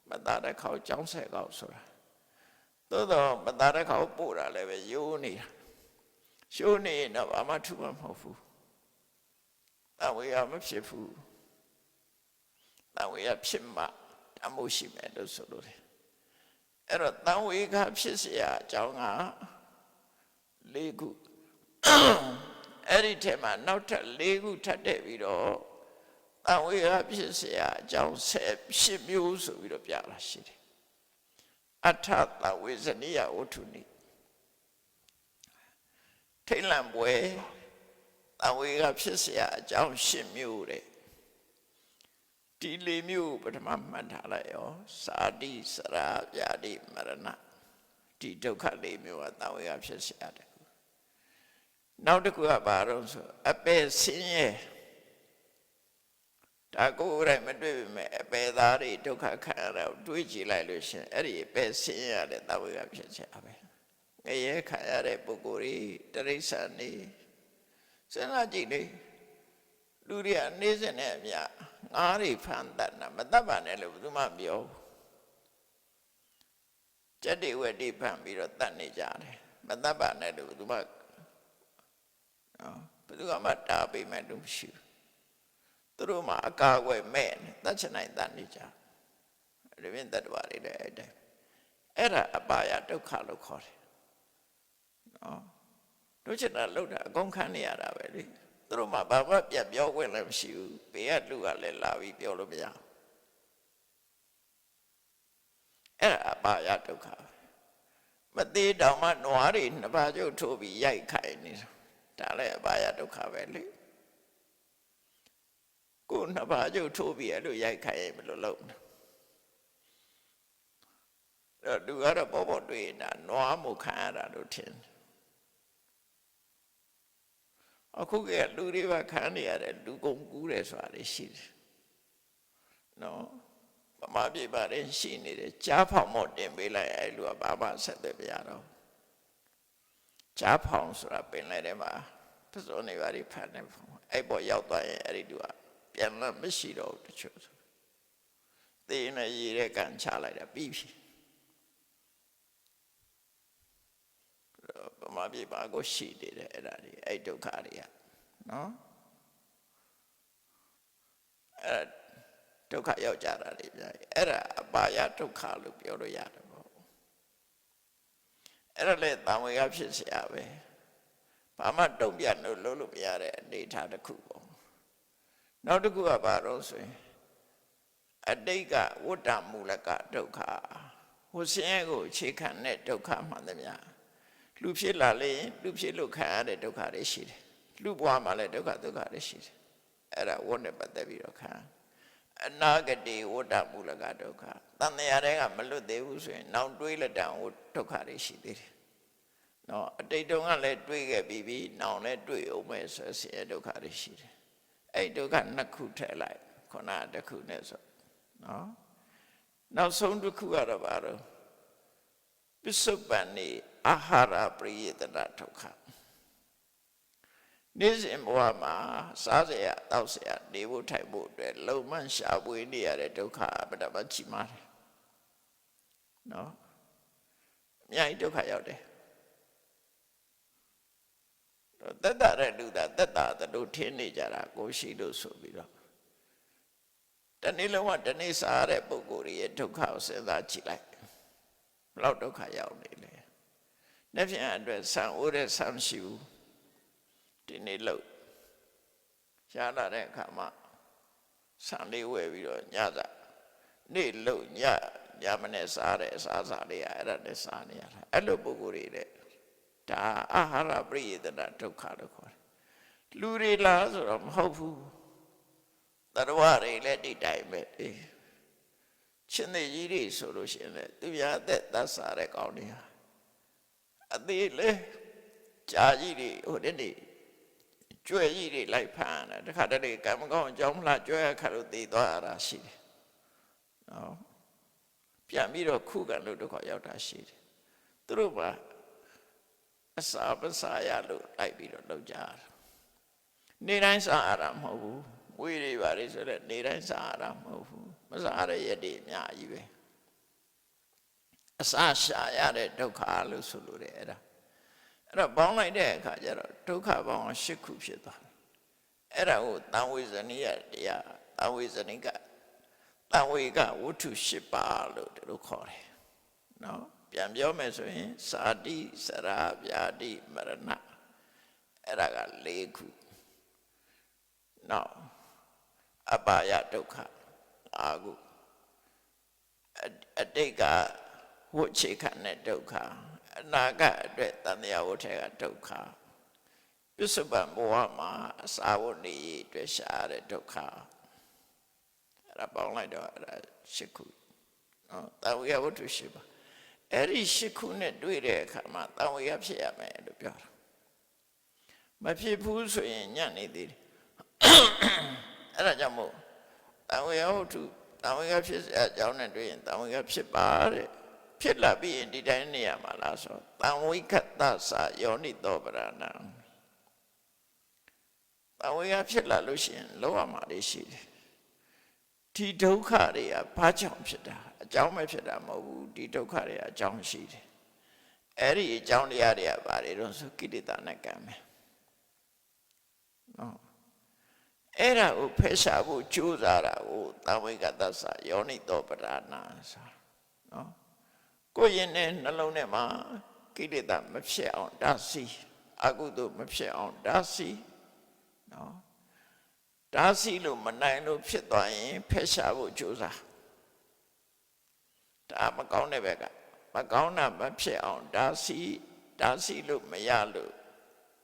မတာတဲ့ခေါက်ကြောင်းဆယ်ခေါက်ဆိုတာသို့တော့မတာတဲ့ခေါက်ပို့တာလည်းပဲယိုးနေတာရှိုးနေရင်တော့ဘာမှထူမှာမဟုတ်ဘူးတန်ဝေကမဖြစ်ဘူးတန်ဝေကဖြစ်မှတမိုးရှိမယ်လို့ဆိုလို့တယ်အဲ့တော့တန်ဝေကဖြစ်เสียအကြောင်းက၄ခုအဲ့ဒီထဲမှာနောက်ထပ်၄ခုထပ်တဲ့ပြီးတော့တန်ဝေကဖြစ်เสียအကြောင်း18မျိုးဆိုပြီးတော့ပြလာရှိတယ်အထတဝေဇနိယဝတ္ထုနိထိတ်လန့်ပွဲတန်ဝေကဖြစ်เสียအကြောင်း10မျိုးတဲ့ဒီ၄မျိုးပထမမှတ်ထားလိုက်ရောစာတိစရာပြာတိမရဏဒီဒုက္ခ၄မျိုးကတန်ဝေကဖြစ်เสียတယ်နောက်တစ်ခုကဘာလို့ဆိုအပေဆင်းရဲဒါကိုယ်တိုင်မတွေ့ပေမဲ့အပေသားတွေဒုက္ခခံရတာတွေးကြည့်လိုက်လို့ရှင်အဲ့ဒီအပေဆင်းရဲတဲ့တန်ဝေကဖြစ်เสียပဲငရဲခံရတဲ့ပုဂ္ဂိုလ်တွေတိရစ္ဆာန်တွေစဉ်းစားကြည့်လေလူတွေကနေစင်တဲ့အမြငါးတွေဖန်တတ်တာမတတ်ပါနဲ့လို့ဘယ်သူမှပြောကြက်တွေဝက်တွေဖန်ပြီးတော့တတ်နေကြတယ်မတတ်ပါနဲ့လို့ဘယ်သူမှနော်ဘယ်သူမှတားပေးမဲ့လို့မရှိဘူးသူတို့မှအကာအကွယ်မဲ့တတ်ချင်နိုင်တတ်နေကြတယ်ဘယ်တတ်တော်တွေလည်းအဲ့ဒါအပါယဒုက္ခလို့ခေါ်တယ်နော်တို့ချင်တာလောက်တာအကုန်ခံနေရတာပဲလေသူတို့မှဘာမှပြတ်ပြောခွင့်လည်းမရှိဘူးဘေးကလူကလည်းလာပြီးပြောလို့မရဘူးအဲ့ဒါအပါယဒုက္ခမသေးတောင်မှနွားတွေနှစ်ပါးကျုပ်ထိုးပြီးရိုက်ခိုင်နေတာဒါလည်းအပါယဒုက္ခပဲလေကိုယ်နှစ်ပါးကျုပ်ထိုးပြီးအဲ့လိုရိုက်ခိုင်ရင်ဘယ်လိုလုပ်လဲအဲ့လူကတော့ပေါ်တွေ့နေတာနွားမှုခံရတာလို့ထင်တယ်အခုကလူတွေပါခံနေရတယ်လူကုန်ကူးတယ်ဆိုတာရှိတယ်နော်ဗမာပြည်ပါတယ်ရှိနေတယ်ကြားဖောင်မော့တင်ပေးလိုက်အဲ့လူကဘာမှဆက်သွယ်မရတော့ကြားဖောင်ဆိုတာပင်လိုက်တယ်မှာပစုံနေပါလိဖတ်နေအဲ့ပေါ်ရောက်သွားရင်အဲ့ဒီလူကပြန်လာမရှိတော့ဘူးတချို့ဆိုသေနေရတဲ့ကန်ချလိုက်တာပြီးပြီဗမာပြည်ပါကိုရှိနေတယ်အဲ့ဒါတွေအဲ့ဒုက္ခတွေကနော်အဲ့ဒုက္ခရောက်ကြတာတွေဗျာအဲ့ဒါအပါယဒုက္ခလို့ပြောလို့ရတယ်ပေါ့အဲ့ဒါလည်းတန်ဝေကဖြစ်เสียပဲဘာမှတုံ့ပြန်လို့မရတဲ့အနေအထားတစ်ခုပေါ့နောက်တစ်ခုကဘာလို့ဆိုရင်အတိတ်ကဝတ္တမူလကဒုက္ခဟိုဆင်းရဲကိုအခြေခံတဲ့ဒုက္ခမှန်သမျှလူဖြစ်လာလေလူဖြစ်လို့ခံရတဲ့ဒုက္ခတွေရှိတယ်လူဘဝမှာလည်းဒုက္ခတွေရှိတယ်အဲ့ဒါဝတ်နဲ့ပတ်သက်ပြီးတော့ခံအနာဂတိဝတ္တမူလကဒုက္ခတန်တရားတွေကမလွတ်သေးဘူးဆိုရင်နောက်တွေးလက်တံဒုက္ခတွေရှိသေးတယ် နော်အတိတ်တုန်းကလည်းတွေ့ခဲ့ပြီးနောင်လည်းတွေ့အောင်မယ်ဆိုဆင်းရဲဒုက္ခတွေရှိတယ်အဲ့ဒုက္ခနှစ်ခုထည့်လိုက်ခုနတစ်ခုနဲ့ဆိုနော်နောက်ဆုံးတစ်ခုကတော့ဘာလို့ပစ္စုပန်နေအာဟာရပရိယေတနာဒုက္ခနေ့စဉ်ဘဝမှာစားစရာတောက်စရာနေဖို့ထိုင်ဖို့အတွက်လုံမှန်ရှာဖွေနေရတဲ့ဒုက္ခအပတ္တမကြီးမားတယ်နော်အများကြီးဒုက္ခရောက်တယ်သက်တာတဲ့လူသားသက်တာတို့ထင်းနေကြတာကိုရှိလို့ဆိုပြီးတော့တနေ့လုံးကတနေ့စားတဲ့ပုဂ္ဂိုလ်ရဲ့ဒုက္ခကိုစဉ်းစားကြည့်လိုက်ဘယ်လောက်ဒုက္ခရောက်နေလဲနေ့ပြန်အတွက်ဆံအိုးတဲ့ဆံရှိဘူးဒီနေ့လို့ရှားလာတဲ့အခါမှာဆံလေးဝယ်ပြီးတော့ညစာနေ့လို့ညမနဲ့စားတဲ့အစားအစာလေးအဲ့ဒါနဲ့စားနေရတာအဲ့လိုပုဂ္ဂိုလ်တွေတဲ့ဒါအာဟာရပရိယေတနာဒုက္ခလို့ခေါ်တယ်လူတွေလားဆိုတော့မဟုတ်ဘူးတရဝတွေလည်းဒီတိုင်းပဲရှင်သေကြီးတွေဆိုလို့ရှိရင်လည်းသူများအသက်သတ်စားတဲ့ကောင်းတွေဟာအသေးလေကြာကြီးတွေဟိုတနေ့ကျွဲကြီးတွေလိုက်ဖမ်းတယ်တခါတလေကံမကောင်းအကြောင်းမလားကျွဲခါလို့တည်သွားရတာရှိတယ်နော်ပြန်ပြီးတော့ခုခံလို့ဒုက္ခရောက်တာရှိတယ်သူတို့ကအစာပစာရလို့လိုက်ပြီးတော့လောက်ကြတာနေတိုင်းစားရတာမဟုတ်ဘူးဝေးတွေပါလေဆိုတော့နေတိုင်းစားရတာမဟုတ်ဘူးမစားရတဲ့ရက်တွေအများကြီးပဲအစာရှာရတဲ့ဒုက္ခလို့ဆိုလို့တယ်အဲ့တော့ပေါင်းလိုက်တဲ့အခါကျတော့ဒုက္ခပေါင်း၈ခုဖြစ်သွားတယ်အဲ့ဒါကိုတန်ဝေဇနိယတရားတန်ဝေဇနိကတန်ဝေကဝတ္ထု၈ပါးလို့ဒီလိုခေါ်တယ်နော်ပြန်ပြောမယ်ဆိုရင်စာတိစရာဗျာတိမရဏအဲ့ဒါက၄ခုနောက်အပါယဒုက္ခ၅ခုအတိတ်ကဝိချေခံတဲ့ဒုက္ခအနာဂတ်အတွက်တန်တရားဝဋ္ဌကဒုက္ခပစ္စုပန်ဘဝမှာအစာဝတ်နေအတွက်ရှာရတဲ့ဒုက္ခအဲ့ဒါပေါင်းလိုက်တော့အဲ့ဒါ၈ခုနော်တန်ဝေယဝတ္ထု၈ပါးအဲ့ဒီ၈ခုနဲ့တွေ့တဲ့အခါမှာတန်ဝေယဖြစ်ရမယ်လို့ပြောတာမဖြစ်ဘူးဆိုရင်ညံ့နေသေးတယ်အဲ့ဒါကြောင့်မို့တန်ဝေယဝတ္ထုတန်ဝေယဖြစ်အကြောင်းနဲ့တွေ့ရင်တန်ဝေယဖြစ်ပါတဲ့ဖြစ်လာပြီးရင်ဒီတိုင်းနေရမှာလားဆိုတန်ဝိကတ္တသာယောနိသောပရဏံတန်ဝေယဖြစ်လာလို့ရှိရင်လောရမှာလေးရှိတယ်ဒီဒုက္ခတွေကဘာကြောင့်ဖြစ်တာအကြောင်းပဲဖြစ်တာမဟုတ်ဘူးဒီဒုက္ခတွေအကြောင်းရှိတယ်အဲ့ဒီအကြောင်းတရားတွေကဘာတွေတော့ဆိုကိလေသာနဲ့ကံပဲနော်အဲ့ဒါကိုဖယ်ရှားဖို့ကြိုးစားတာကိုတဝိကတ္တသယောနိသောပရဏဆိုနော်ကိုယ်ရင်နဲ့နှလုံးထဲမှာကိလေသာမဖြစ်အောင်တားဆီးအကုသိုလ်မဖြစ်အောင်တားဆီးနော်တားဆီးလို့မနိုင်လို့ဖြစ်သွားရင်ဖယ်ရှားဖို့ကြိုးစားဒါမကောင်းတဲ့ဘက်ကမကောင်းတာမဖြစ်အောင်တားဆီးလို့မရလို့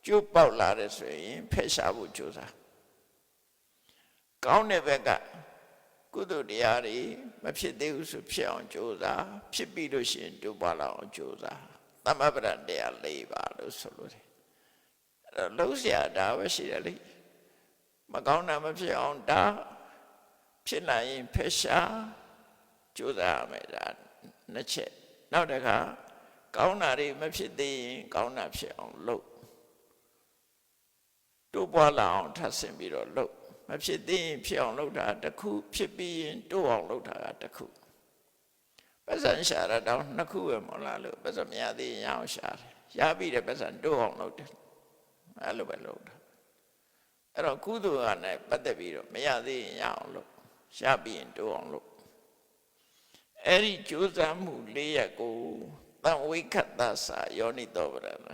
ကျိုးပေါက်လာတယ်ဆိုရင်ဖယ်ရှားဖို့ကြိုးစားကောင်းတဲ့ဘက်ကကုသိုလ်တရားတွေမဖြစ်သေးဘူးဆိုဖြစ်အောင်ကြိုးစားဖြစ်ပြီးလို့ရှိရင်တိုးပွားလာအောင်ကြိုးစားသမ္မာပဒတရား၄ပါးလို့ဆိုလို့တယ်အဲ့တော့လုံးเสียဒါပဲရှိတယ်လေမကောင်းတာမဖြစ်အောင်ဒါဖြစ်နိုင်ရင်ဖယ်ရှားကြိုးစားရမယ်ဒါနှစ်ချက်နောက်တစ်ခါကောင်းတာတွေမဖြစ်သေးရင်ကောင်းတာဖြစ်အောင်လုပ်တိုးပွားလာအောင်ထပ်ဆင်ပြီးတော့လုပ်မဖြစ်သေးရင်ဖြစ်အောင်လုပ်တာတစ်ခုဖြစ်ပြီးရင်တိုးအောင်လုပ်တာကတစ်ခုပတ်စံရှာတာတော့နှစ်ခုပဲမဟုတ်လားလို့ပတ်စံမရသေးရင်ရအောင်ရှာတယ်ရပြီးတဲ့ပတ်စံတိုးအောင်လုပ်တယ်အဲ့လိုပဲလုပ်တာအဲ့တော့ကုသိုလ်ကနဲ့ပတ်သက်ပြီးတော့မရသေးရင်ရအောင်လုပ်ရှာပြီးရင်တိုးအောင်လုပ်အဲ့ဒီကြိုးစားမှု၄ရပ်ကိုတံဝိခတ္တသာယောနိသောပရဏ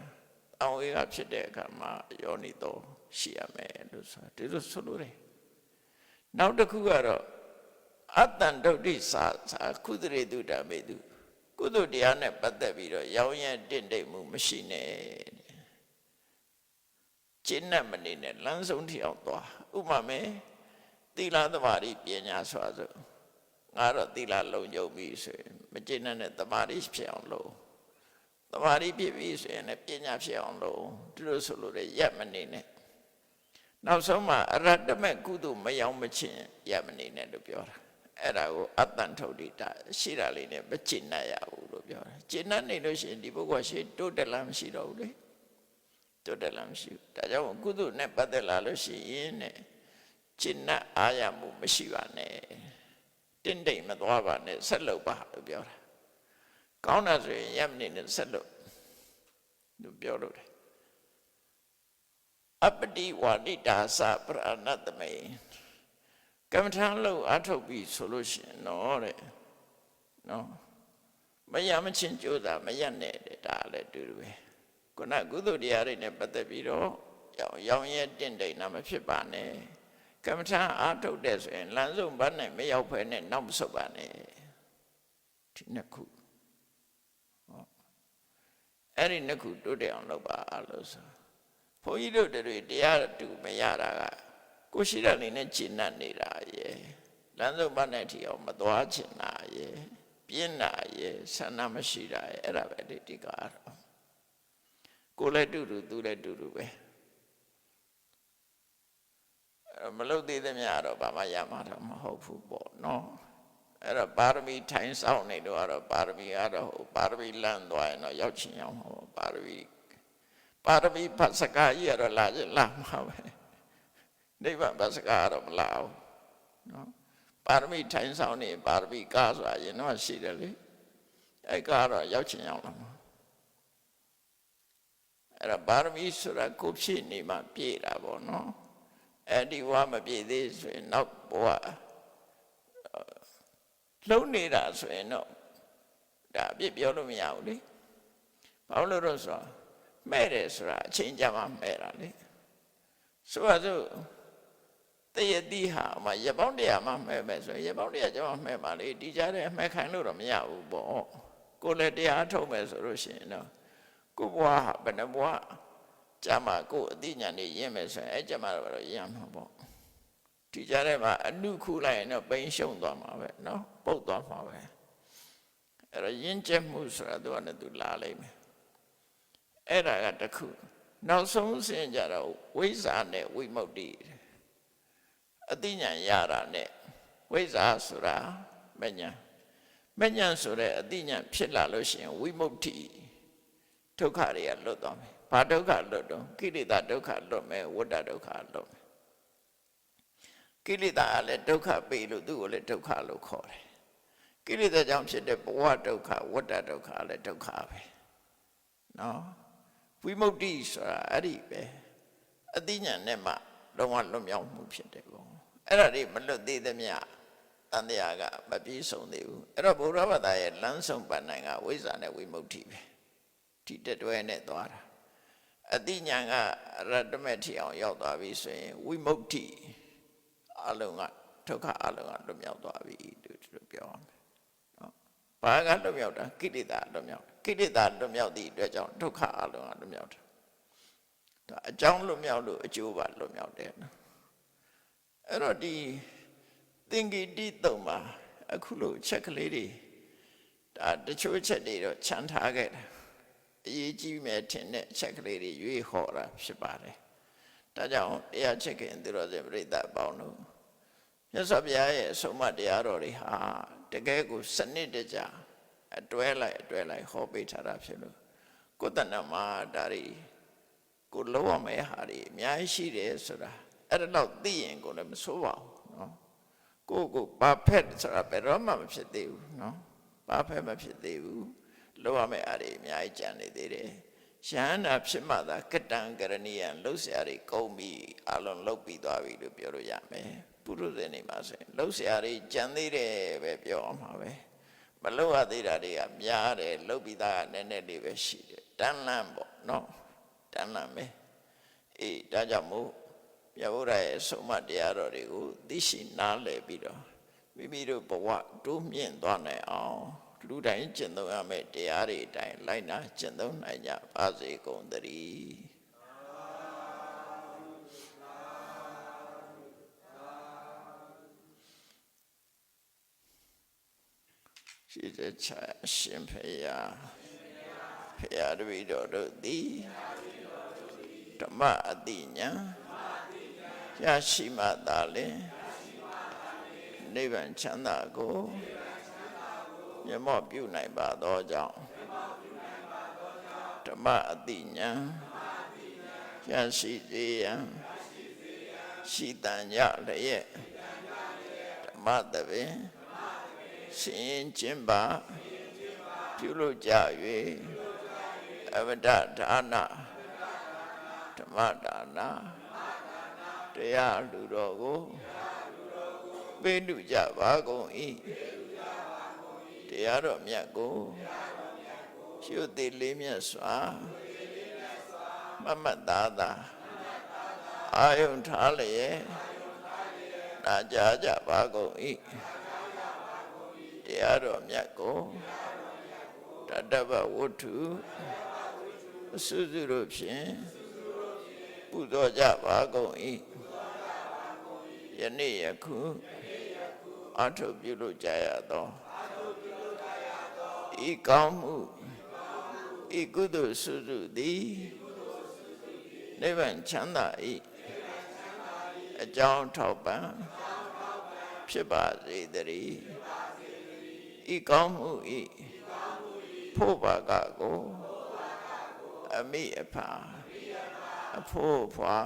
တံဝေကဖြစ်တဲ့အခါမှာယောနိသောရှိရမယ်လို့ဆိုတာဒီလိုဆိုလို့တယ်နောက်တစ်ခုကတော့အတ္တန္တုဋ္ဌိသာကုသရေတုဓမ္မေတုကုသိုလ်တရားနဲ့ပတ်သက်ပြီးတော့ရောင်းရဲတင့်တယ်မှုမရှိနဲ့ကျင့်နဲ့မနေနဲ့လမ်းဆုံးထီအောင်သွားဥပမာမယ်သီလသမာဓိပညာဆိုဆိုငါတော့သီလလုံခြုံပြီဆိုရင်မကျင့်နဲ့သမာဓိဖြစ်အောင်လုပ် သမာဓိဖြစ်ပြီဆိုရင်လည်းပညာဖြစ်အောင်လို့သူတို့ဆိုလို့လည်းရပ်မနေနဲ့နောက်ဆုံးမှအရတ္တမဲ့ကုသိုလ်မရောက်မချင်းရပ်မနေနဲ့လို့ပြောတာအဲ့ဒါကိုအတ္တန်ထုတ်တိတာရှိတာလေးနဲ့မကျင့်နိုင်ရဘူးလို့ပြောတာကျင့်နိုင်လို့ရှိရင်ဒီပုဂ္ဂိုလ်ရှိတိုးတက်လာမရှိတော့ဘူးလေတိုးတက်လာမရှိဘူးဒါကြောင့်ကုသိုလ်နဲ့ပတ်သက်လာလို့ရှိရင်နဲ့ကျင့်နိုင်အားရမှုမရှိပါနဲ့တင့်တိမ်မသွားပါနဲ့ဆက်လုပ်ပါလို့ပြောတာကောင်းတာဆိုရင်ရပ်မနေနဲ့ဆက်လုပ်လို့ပြောလို့တယ်အပတိဝါဒိတာသပရဏတမေကမ္မထံလို့အထုတ်ပြီးဆိုလို့ရှိရင်တော့တဲ့နော်မရမချင်းကြိုးစားမရနဲ့တဲ့ဒါလည်းတူတူပဲခုနကုသိုလ်တရားတွေနဲ့ပတ်သက်ပြီးတော့ရောင်ရဲတင့်တိမ်တာမဖြစ်ပါနဲ့ကမ္မထံအထုတ်တဲ့ဆိုရင်လမ်းဆုံးဘာနဲ့မရောက်ဖဲနဲ့နောက်မဆုတ်ပါနဲ့ဒီနှစ်ခုအဲ့ဒီနှစ်ခုတိုးတက်အောင်လုပ်ပါလို့ဆိုဘုန်းကြီးတို့တွေတရားတူမရတာကကိုရှိတဲ့အနေနဲ့ကျင့်တတ်နေတာရဲ့လမ်းဆုံးဘာနဲ့ထီအောင်မသွားချင်တာရဲ့ပြင်းတာရဲ့ဆန္ဒမရှိတာရဲ့အဲ့ဒါပဲဒီကတော့ကိုလည်းတူတူသူလည်းတူတူပဲမလုပ်သေးသမျှတော့ဘာမှရမှာတော့မဟုတ်ဘူးပေါ့နော်အဲ့တော့ပါရမီထိုင်ဆောင်နေတော့ကတော့ပါရမီကတော့ပါရမီလမ်းသွားရင်တော့ရောက်ချင်အောင်ဟောပါရမီဖတ်စကားကြီးကတော့လာမှာပဲနိဗ္ဗာန်ဖတ်စကားကတော့မလာဘူးနော်ပါရမီထိုင်ဆောင်နေပါရမီကားဆိုတာရင်တော့ရှိတယ်လေအဲ့ကားတော့ရောက်ချင်အောင်လာမှာအဲ့ဒါပါရမီဆိုတာကိုဖြစ်နေမှပြည့်တာပေါ့နော်အဲ့ဒီဝါမပြည့်သေးဆိုရင်နောက်ဘဝလုံးနေတာဆိုရင်တော့ဒါအပြစ်ပြောလို့မရဘူးလေဘာလို့လဲဆိုတော့မဲ့တယ်ဆိုတာအချိန်ကြာမှမဲ့တာလေဆိုပါစို့တရတိဟာမှရပောင်းတရားမှမဲ့မဲ့ဆိုရင်ရပောင်းတရားကြာမှမဲ့ပါလေဒီကြားထဲအမဲ့ခိုင်းလို့တော့မရဘူးပေါ့ကိုယ်လည်းတရားထုတ်မယ်ဆိုလို့ရှိရင်တော့ကိုယ်ဘဝဟာဘယ်နှဘဝကြာမှကိုယ်အသိဉာဏ်နဲ့ရင့်မယ်ဆိုရင်အဲ့ကြာမှတော့ရမှာပေါ့ဒီကြားထဲမှာအနုခုလိုက်ရင်တော့ပိန်ရှုံသွားမှာပဲเนาะပုတ်သွားမှာပဲအဲ့တော့ယဉ်ကျေးမှုဆိုတာသူကလည်းသူလာလိမ့်မယ်အဲ့ဒါကတခုနောက်ဆုံးဆင်းကြတော့ဝိဇ္ဇာနဲ့ဝိမု ക്തി အသိဉာဏ်ရတာနဲ့ဝိဇ္ဇာဆိုတာမဉဏ်ဆိုတဲ့အသိဉာဏ်ဖြစ်လာလို့ရှိရင်ဝိမု ക്തി ဒုက္ခတွေကလွတ်သွားမယ်ဘာဒုက္ခလွတ်တော့ကိလေသာဒုက္ခလွတ်မယ်ဝတ္တဒုက္ခလွတ်မယ်ကိလေသာကလည်းဒုက္ခပေးလို့သူ့ကိုလည်းဒုက္ခလို့ခေါ်တယ်ကိလေသာကြောင့်ဖြစ်တဲ့ဘဝဒုက္ခဝတ္တဒုက္ခလည်းဒုက္ခပဲနော်ဝိမု ക്തി ဆိုတာအဲ့ဒီပဲအသိဉာဏ်နဲ့မှလုံးဝလွတ်မြောက်မှုဖြစ်တယ်ပေါ့အဲ့ဒါတွေမလွတ်သေးသမျှတန်တရားကမပြည့်စုံသေးဘူးအဲ့တော့ဘုရားဘာသာရဲ့လမ်းဆုံးပန်းနိုင်ကဝိဇ္ဇာနဲ့ဝိမု ക്തി ပဲဒီတတွဲနဲ့သွားတာအသိဉာဏ်ကရတ္တမဲ့ထီအောင်ရောက်သွားပြီဆိုရင်ဝိမု ക്തിအလုံးကဒုက္ခအလုံးကလွတ်မြောက်သွားပြီလို့ပြောရမယ်နော်ဘာကလွတ်မြောက်တာကိလေသာလွတ်မြောက်ကိလေသာလွတ်မြောက်သည့်အတွက်ကြောင့်ဒုက္ခအလုံးကလွတ်မြောက်တာဒါအကြောင်းလွတ်မြောက်လို့အကျိုးပါလွတ်မြောက်တယ်နော်အဲ့တော့ဒီသင်္ကေတိသုံးပါအခုလိုချက်ကလေးတွေဒါတချို့ချက်တွေတော့ခြံထားခဲ့တာအရေးကြီးမယ်ထင်တဲ့ချက်ကလေးတွေရွေးဟောတာဖြစ်ပါတယ်ဒါကြောင့်တရားချက်ခင်သူတော်စင်ပြိဿအပေါင်းတို့မြတ်စွာဘုရားရဲ့အဆုံးအမတရားတော်တွေဟာတကယ်ကိုစနစ်တကျအတွဲလိုက်ဟောပေးထားတာဖြစ်လို့ကိုယ်တဏ္ဍမှာဒါတွေကိုလုံးဝမဲ့ဟာတွေအများကြီးရှိတယ်ဆိုတာအဲ့ဒါတော့သိရင်ကိုလည်းမဆိုးပါဘူးနော်ကိုဘာဖက်ဆိုတာဘယ်တော့မှမဖြစ်သေးဘူးနော်ဘာဖက်မဖြစ်သေးဘူးလုံးဝမဲ့အားတွေအများကြီးကြံနေသေးတယ်ယန္တာဖြစ်မှသာကတံကရဏီယံလှုပ်ရှားတွေကုန်ပြီအလုံးလှုပ်ပြီးသွားပြီလို့ပြောလို့ရမယ်ပုရုဇဉ်နေမှာဆိုရင်လှုပ်ရှားတွေကြံသေးတယ်ပဲပြောအောင်ပါပဲမလှုပ်ရသေးတာတွေကများတယ်လှုပ်ပြီးသားကနည်းနည်းလေးပဲရှိတယ်တန်းလန်းပေါ့နော်တန်းလန်းပဲအေးဒါကြောင့်မို့မြတ်ဗုဒ္ဓရဲ့ဆုံးမတရားတော်တွေကိုသိရှိနားလည်ပြီးတော့မိမိတို့ဘဝတိုးမြင့်သွားနိုင်အောင်လူတိုင်းကျင့်သုံးရမယ့်တရားတွေအတိုင်းလိုက်နာကျင့်သုံးနိုင်ကြပါစေကုန်သတည်းရှိတဲ့ချာရှင်ဖေယ ဖရာတပည့်တော်တို့သည်ဓမ္မအတိညာရရှိမှသာလျှင်နိဗ္ဗာန်ချမ်းသာကိုမျက်မှောက်ပြုနိုင်ပါသောကြောင့်ဓမ္မအတိညာရရှိစေရန်ရှိတန်ကြလျက်ဓမ္မတပင်ရှင်ရင်ကျင့်ပါပြုလို့ကြ၍အဝတ္တဒါနဓမ္မဒါနတရားလူတော်ကိုပေးလူကြပါကုန်၏တရားတော်မြတ်ကိုရှုသိလေးမြတ်စွာမမတ်သားသာအာယုန်ထားလျက်နာကြားကြပါကုန်၏တရားတော်မြတ်ကိုတတ္တဗဝတ္ထုအစုစုတို့ဖြင့်ပူဇော်ကြပါကုန်၏ယနေ့ယခုအထုပြုလို့ကြရသောဤကောင်းမှုဤကုသိုလ်စုစုသည်နိဗ္ဗာန်ချမ်းသာ၏အကြောင်းထောက်ပံ့ဖြစ်ပါစေတည်းဤကောင်းမှုဤဖို့ပါကကိုအမိအဖာအဖို့ဖွာ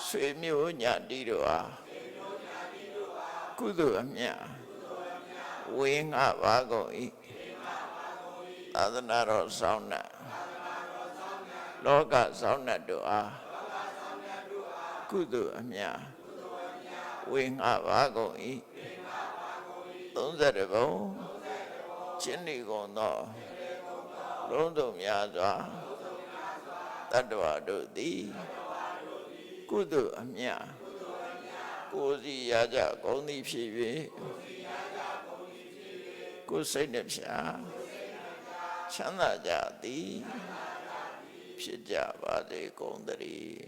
ဆွေမျိုးညတိတို့အားကုသိုလ်အမြတ်ဝေငှပါကုန်၏သာသနာတော်ဆောင်နှင့်လောကဆောင်နှင့်တို့အားကုသိုလ်အမြတ်ဝေငှပါကုန်၏30ဘုံကျင့်နေကုန်သောလုံးစုံများစွာတတ္တဝါတို့သည်ကုသိုလ်အမြတ်ကိုယ်စီရကြကုန်သည်ဖြစ်၍ကိုယ်စိတ်နှပြချမ်းသာကြသည်ဖြစ်ကြပါစေကုန်သတည်း